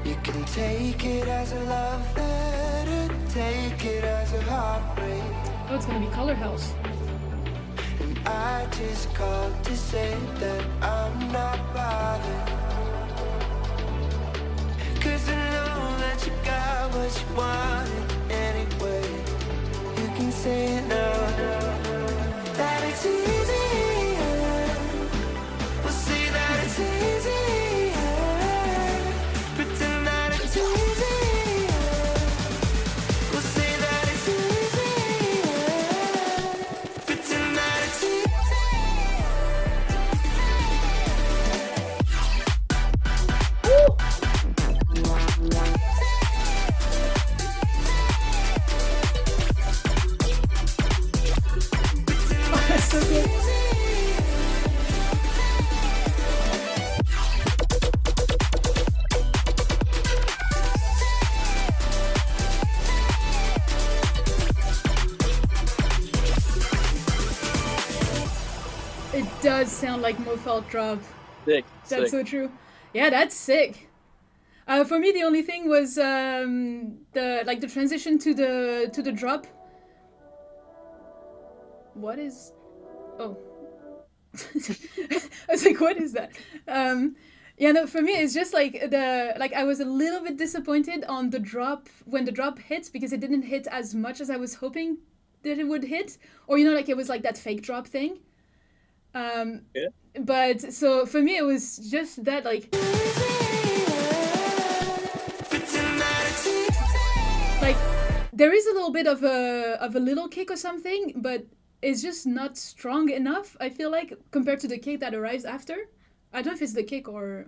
You can take it as a love letter, take it as a heartbreak. Oh, it's gonna be Color House. And I just got to say that I'm not bothered. 'Cause I know that you got what you wanted anyway. You can say it now. That it's easier. We'll see that it's easier. Pretend that it's easier. We'll see that it's easier. Pretend that it's easier. It does sound like Mofelt drop. Sick. That's so true. Yeah, that's sick. For me, the only thing was the transition to the drop. What is? Oh, I was like, what is that? Yeah, no. For me, it's just like I was a little bit disappointed on the drop when the drop hits because it didn't hit as much as I was hoping that it would hit, or like it was like that fake drop thing. Yeah. But so for me, it was just that like there is a little bit of a little kick or something, but it's just not strong enough. I feel like compared to the kick that arrives after. I don't know if it's the kick or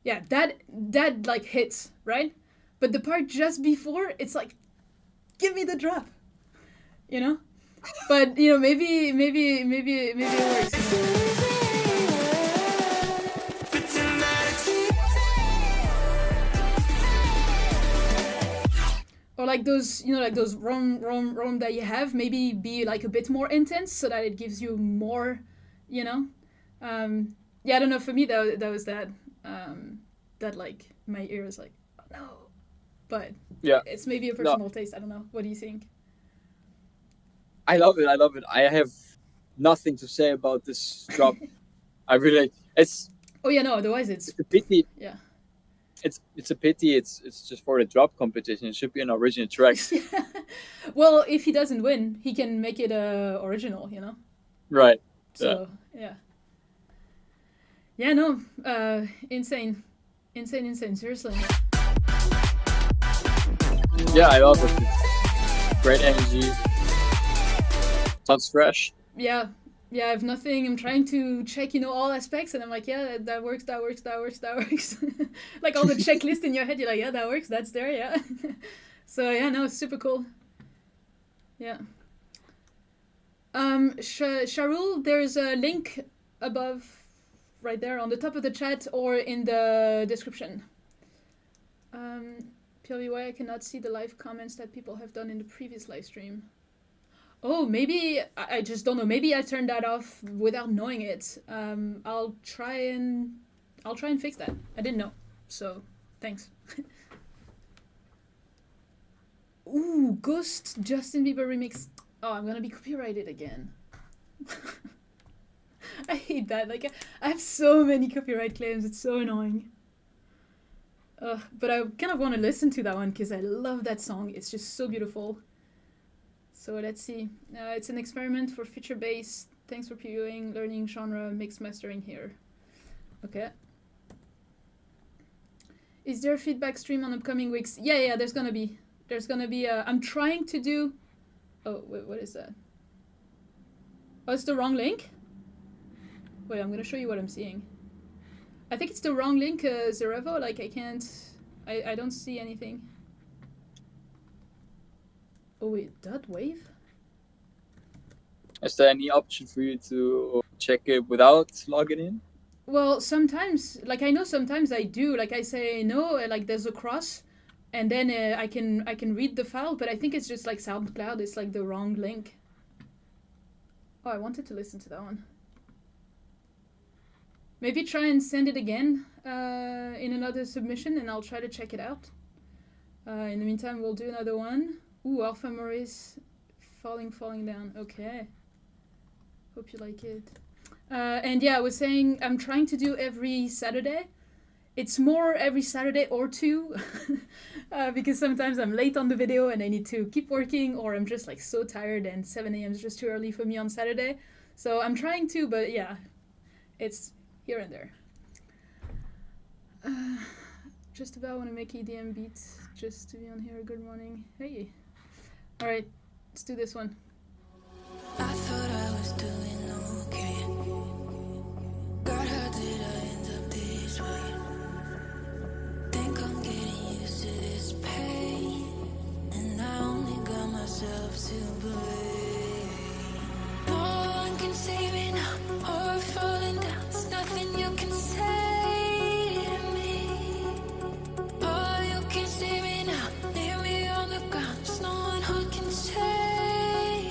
yeah, that like hits right, but the part just before it's like, give me the drop, you know. But maybe it works. Or like those, like those rom that you have, maybe be like a bit more intense so that it gives you more, Yeah, I don't know. For me, that was that. That like my ear is like, oh no, but yeah, it's maybe a personal taste. I don't know. What do you think? I love it. I have nothing to say about this drop. I really it's. Oh yeah, no. Otherwise, it's a pity. Yeah. It's a pity. It's just for the drop competition. It should be an original track. Well, if he doesn't win, he can make it original. Right. So yeah. Yeah. No. Insane. Seriously. Yeah, I love it. It's great energy. Sounds fresh. Yeah. Yeah, I have nothing. I'm trying to check, all aspects, and I'm like, yeah, that works. Like all the checklist in your head, you're like, yeah, that works. That's there, yeah. So yeah, no, it's super cool. Yeah. Sharul, there's a link above, right there on the top of the chat or in the description. PLVY, I cannot see the live comments that people have done in the previous live stream. Oh, maybe I just don't know. Maybe I turned that off without knowing it. I'll try and fix that. I didn't know, so thanks. Ooh, Ghost Justin Bieber remix. Oh, I'm gonna be copyrighted again. I hate that. Like I have so many copyright claims. It's so annoying. But I kind of want to listen to that one because I love that song. It's just so beautiful. So let's see. It's an experiment for feature bass. Thanks for previewing, learning genre, mix mastering here. Okay. Is there a feedback stream on upcoming weeks? Yeah, there's gonna be. I'm trying to do... Oh, wait, what is that? Oh, it's the wrong link? Wait, I'm gonna show you what I'm seeing. I think it's the wrong link, Zerevo. Like, I can't... I don't see anything. Oh wait, that wave? Is there any option for you to check it without logging in? Well, sometimes, like I know sometimes I do. Like I say no, like there's a cross, and then I can read the file, but I think it's just like SoundCloud. It's like the wrong link. Oh, I wanted to listen to that one. Maybe try and send it again in another submission, and I'll try to check it out. In the meantime, we'll do another one. Ooh, Alpha Maurice, falling down. Okay. Hope you like it. And yeah, I was saying I'm trying to do every Saturday. It's more every Saturday or two, because sometimes I'm late on the video and I need to keep working, or I'm just like so tired and 7 a.m. is just too early for me on Saturday. So I'm trying to, but yeah, it's here and there. Just about want to make EDM beats just to be on here. Good morning. Hey. All right, let's do this one. I thought I was doing okay. God, how did I end up this way? Think I'm getting used to this pain, and I only got myself to blame. No one can save me now, or falling down. There's nothing you can say to me. Oh, you can save me now, leave me on the ground. There's no one who can save.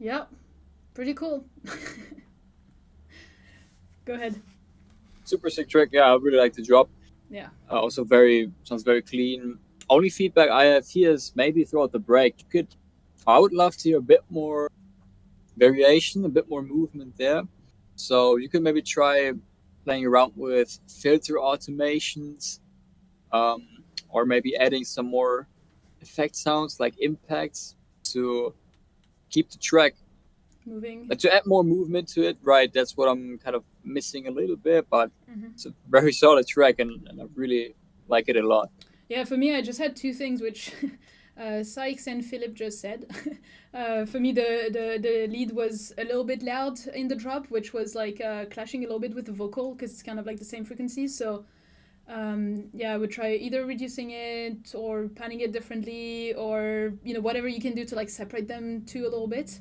Yep, pretty cool. Go ahead. Super sick track. Yeah, I really like the drop. Yeah. Also sounds very clean. Only feedback I have here is maybe throughout the break, I would love to hear a bit more variation, a bit more movement there. So you could maybe try playing around with filter automations, or maybe adding some more effect sounds like impacts to keep the track, Moving. to add more movement to it. Right, that's what I'm kind of missing a little bit, but Mhm. it's a very solid track, and I really like it a lot. Yeah, for me, I just had two things which Sykes and Philip just said. For me, the lead was a little bit loud in the drop, which was like clashing a little bit with the vocal because it's kind of like the same frequency. So yeah, I would try either reducing it or panning it differently, or whatever you can do to like separate them two a little bit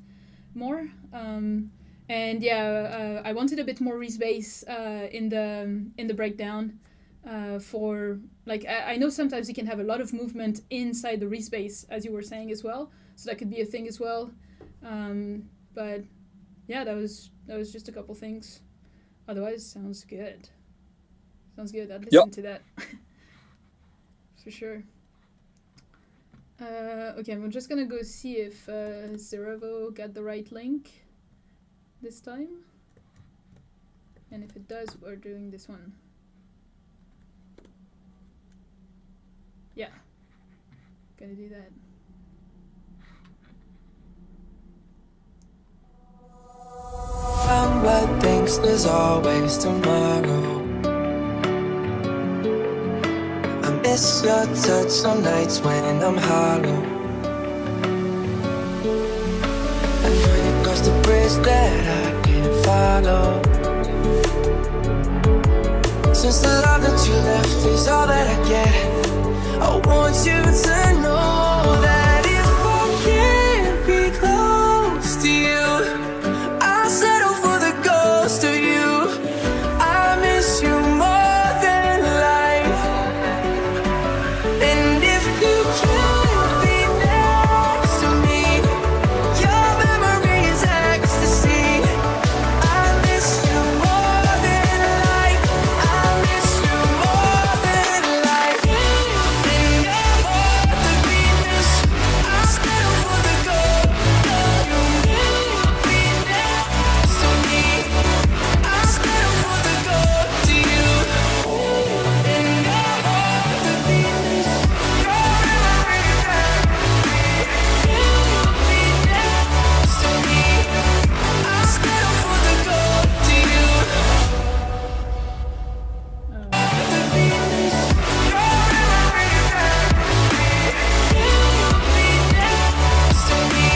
more. And yeah, I wanted a bit more respace in the breakdown. For like I know sometimes you can have a lot of movement inside the respace, as you were saying as well, so that could be a thing as well. But yeah, that was just a couple things. Otherwise, sounds good. I'd listen to that. For sure. Okay, I'm just gonna go see if Zerevo got the right link this time, and if it does, we're doing this one. Yeah, gonna do that. But thinks there's always tomorrow. I miss your touch on nights when I'm hollow. I know you crossed the bridge that I can't follow. Since the love that you left is all that I get, I want you to know that if I can't be close to you, I'll settle for the ghost of you. I miss you more than life. And if you can't be next to me, your memory is ecstasy. I miss you more than life. I miss you more than life. In your heart, the greenness, I'll settle for the gold. You can't be next to me, I'll settle for the gold to you. In your heart, the greenness, your memory is ecstasy. Can't be next to me, I'll settle for the gold to you. The greenness, your memory is ecstasy. Can't be next to me.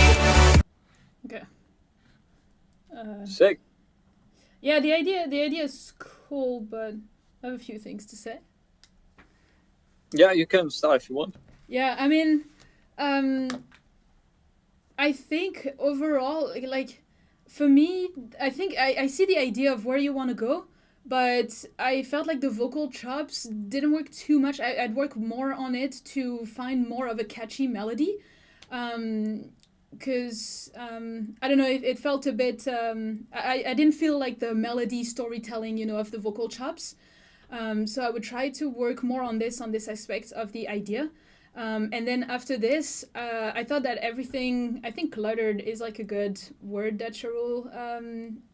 Okay. Sick. Yeah, the idea is cool, but I have a few things to say. Yeah, you can start if you want. Yeah, I mean, I think overall, like, for me, I think I see the idea of where you want to go, but I felt like the vocal chops didn't work too much. I'd work more on it to find more of a catchy melody. Because I don't know, it felt a bit. I didn't feel like the melody storytelling, of the vocal chops. So I would try to work more on this aspect of the idea. And then after this, I thought that everything, I think cluttered is like a good word that Cheryl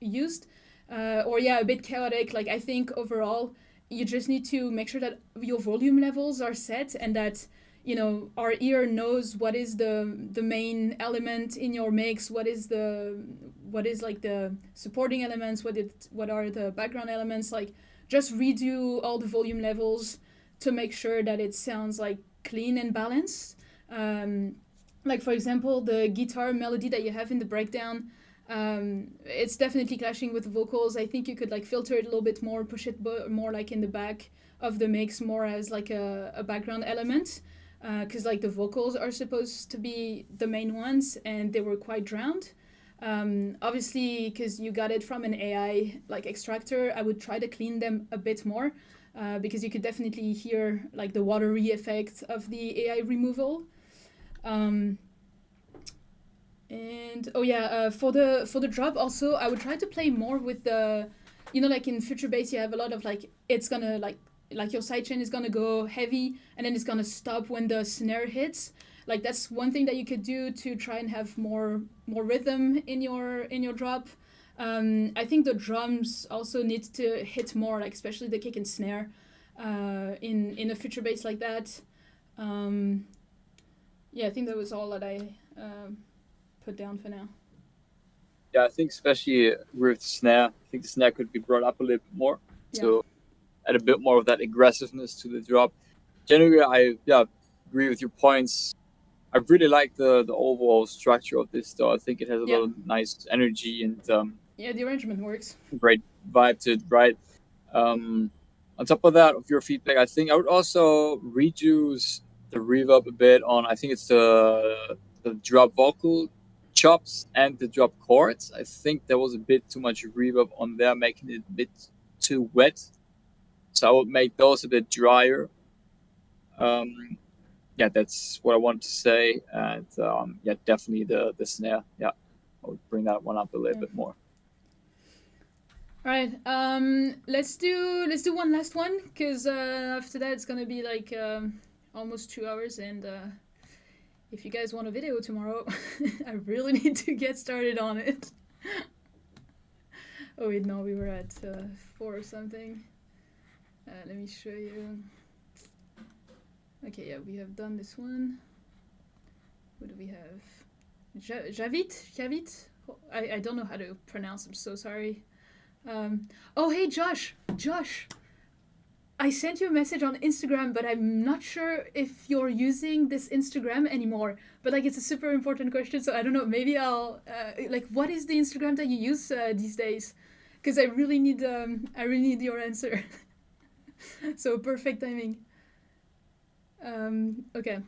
used. Or yeah, a bit chaotic. Like I think overall, you just need to make sure that your volume levels are set and that, you know, our ear knows what is the main element in your mix, what is like the supporting elements, what are the background elements. Like, just redo all the volume levels to make sure that it sounds like clean and balanced. Like, for example, the guitar melody that you have in the breakdown, it's definitely clashing with the vocals. I think you could like filter it a little bit more, push it more like in the back of the mix, more as like a background element, because like the vocals are supposed to be the main ones and they were quite drowned. Obviously, because you got it from an AI like extractor, I would try to clean them a bit more, because you could definitely hear like the watery effect of the AI removal. And oh yeah, for the drop also, I would try to play more with the, you know, like in future bass you have a lot of like, it's gonna like your sidechain is gonna go heavy and then it's gonna stop when the snare hits. Like, that's one thing that you could do to try and have more rhythm in your drop. I think the drums also need to hit more, like especially the kick and snare, in a future bass like that. Yeah, I think that was all that I put down for now. Yeah, I think especially with snare, I think the snare could be brought up a little bit more to add a bit more of that aggressiveness to the drop. Generally, I agree with your points. I really like the overall structure of this, though. I think it has a lot of nice energy and yeah, the arrangement works. Great vibe to it, right? On top of that, of your feedback, I think I would also reduce the reverb a bit on. I think it's the drop vocal chops and the drop chords. I think there was a bit too much reverb on there, making it a bit too wet. So I would make those a bit drier. Yeah, that's what I wanted to say. And yeah, definitely the snare. Yeah, I would bring that one up a little bit more. All right, let's do one last one, because after that it's gonna be like almost 2 hours, and if you guys want a video tomorrow, I really need to get started on it. Oh wait, no, we were at 4 or something. Let me show you. Okay, yeah, we have done this one. What do we have? Javit? I don't know how to pronounce, I'm so sorry. Oh, hey, Josh, I sent you a message on Instagram, but I'm not sure if you're using this Instagram anymore. But like, it's a super important question, so I don't know. Maybe I'll like, what is the Instagram that you use these days? Because I really need your answer. So perfect timing. Okay.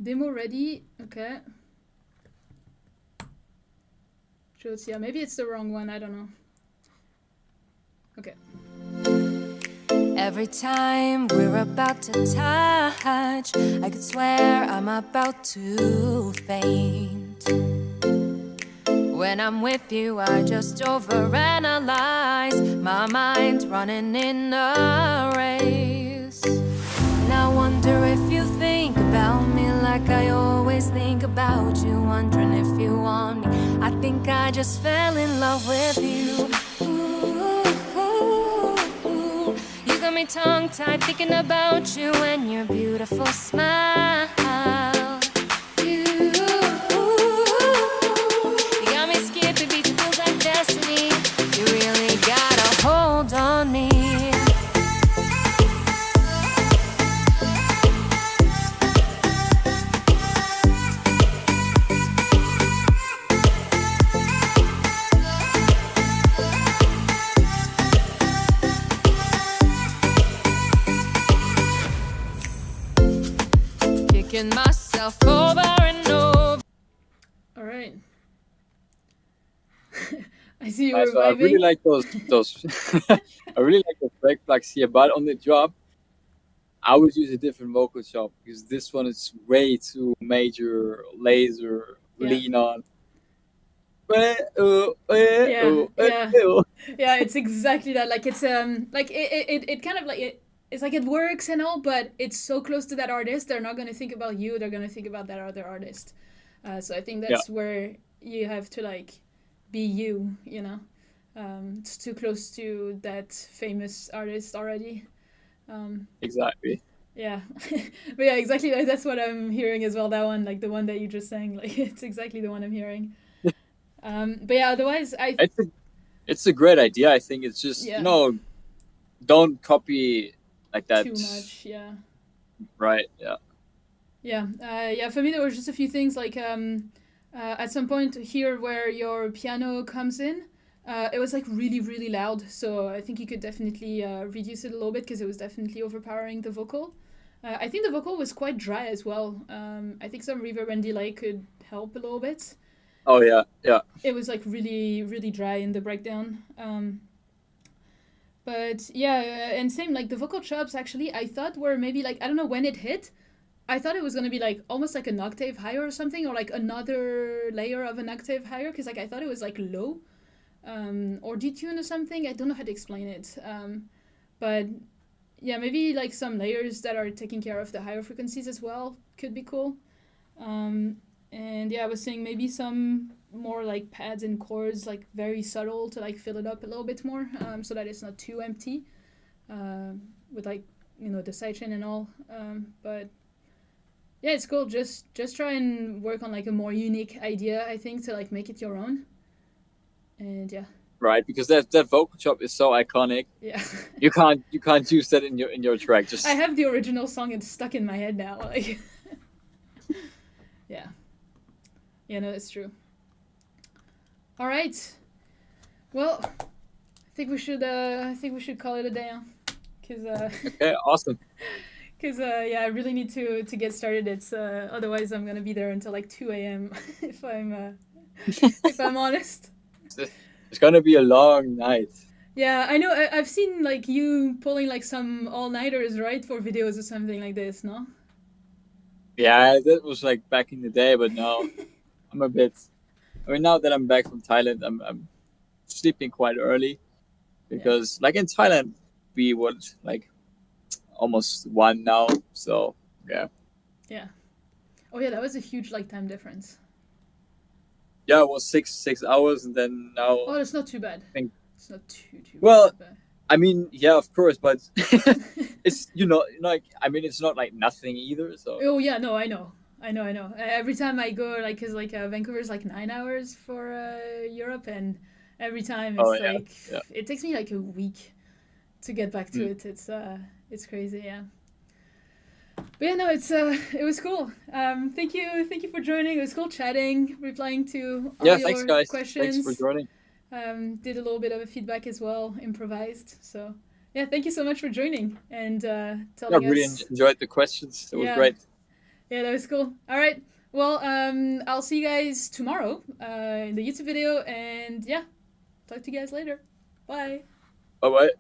Demo ready. Okay. Yeah, maybe it's the wrong one, I don't know. Okay. Every time we're about to touch, I could swear I'm about to faint. When I'm with you, I just overanalyze. My mind's running in a race. And I wonder if you think about me like I always think about you, wondering if you want me. I think I just fell in love with you. You got me tongue-tied thinking about you and your beautiful smile. You got me skipping beats, it feels like destiny. You really got a hold on me. Myself over and over. All right. I see you nice. reviving. I really like those. I really like the break plugs here, but on the drop, I would use a different vocal chop because this one is way too major, laser, lean on. Yeah, it's exactly that. Like, it's like it kind of like it's like it works and all, but it's so close to that artist, they're not going to think about you, they're going to think about that other artist. So I think that's where you have to like be you know. It's too close to that famous artist already. Exactly. Yeah. But yeah, exactly. Like, that's what I'm hearing as well. That one, like the one that you just sang, like it's exactly the one I'm hearing. But yeah, otherwise, It's a it's a great idea. I think it's just yeah, don't copy like that. too much. Yeah. Right? Yeah. Yeah, yeah. For me, there was just a few things like at some point here where your piano comes in, it was like really, really loud. So I think you could definitely reduce it a little bit because it was definitely overpowering the vocal. I think the vocal was quite dry as well. I think some reverb and delay could help a little bit. Oh yeah, yeah. It was like really, really dry in the breakdown. But yeah, and same like the vocal chops actually, I thought were maybe like, I don't know when it hit. I thought it was gonna be like almost like an octave higher or something, or like another layer of an octave higher, because like I thought it was like low, or detune or something. I don't know how to explain it, but yeah, maybe like some layers that are taking care of the higher frequencies as well could be cool. And yeah, I was saying maybe some more like pads and chords, like very subtle to like fill it up a little bit more, so that it's not too empty, with like the sidechain and all. But yeah, it's cool. Just try and work on like a more unique idea, I think, to like make it your own. And yeah, Right, because that vocal chop is so iconic. yeah. You can't use that in your track. Just I have the original song and stuck in my head now. Like, yeah, yeah, no, that's true. All right. Well, I think we should call it a day, cause okay, awesome. cause yeah, I really need to get started. It's otherwise I'm gonna be there until like 2 a.m. If I'm honest. It's gonna be a long night. Yeah, I know. I've seen like you pulling like some all-nighters, right, for videos or something like this, no? Yeah, that was like back in the day, but now I'm a bit. I mean, now that I'm back from Thailand, I'm sleeping quite early because, like in Thailand, we would like almost one now. So yeah, Yeah. Oh yeah, that was a huge like time difference. yeah, it was 6 hours, and then now Oh, that's not too bad. think. It's not too Well, bad. I mean, yeah, of course, but it's like I mean, it's not like nothing either. So Oh yeah, no, I know. I know. Every time I go, like, cause like Vancouver's like 9 hours for Europe, and every time oh it's yeah, like yeah, it takes me like a week to get back to Mm. it. It's crazy, yeah. But yeah, no, it was cool. Thank you for joining. It was cool chatting, replying to all yeah. Thanks, your guys. Thanks for questions. joining. Did a little bit of a feedback as well, improvised. So yeah, thank you so much for joining and Yeah, telling really us. enjoyed the questions. It was Yeah, great. yeah, that was cool. All right. Well, I'll see you guys tomorrow in the YouTube video, and yeah, talk to you guys later. Bye. Bye bye.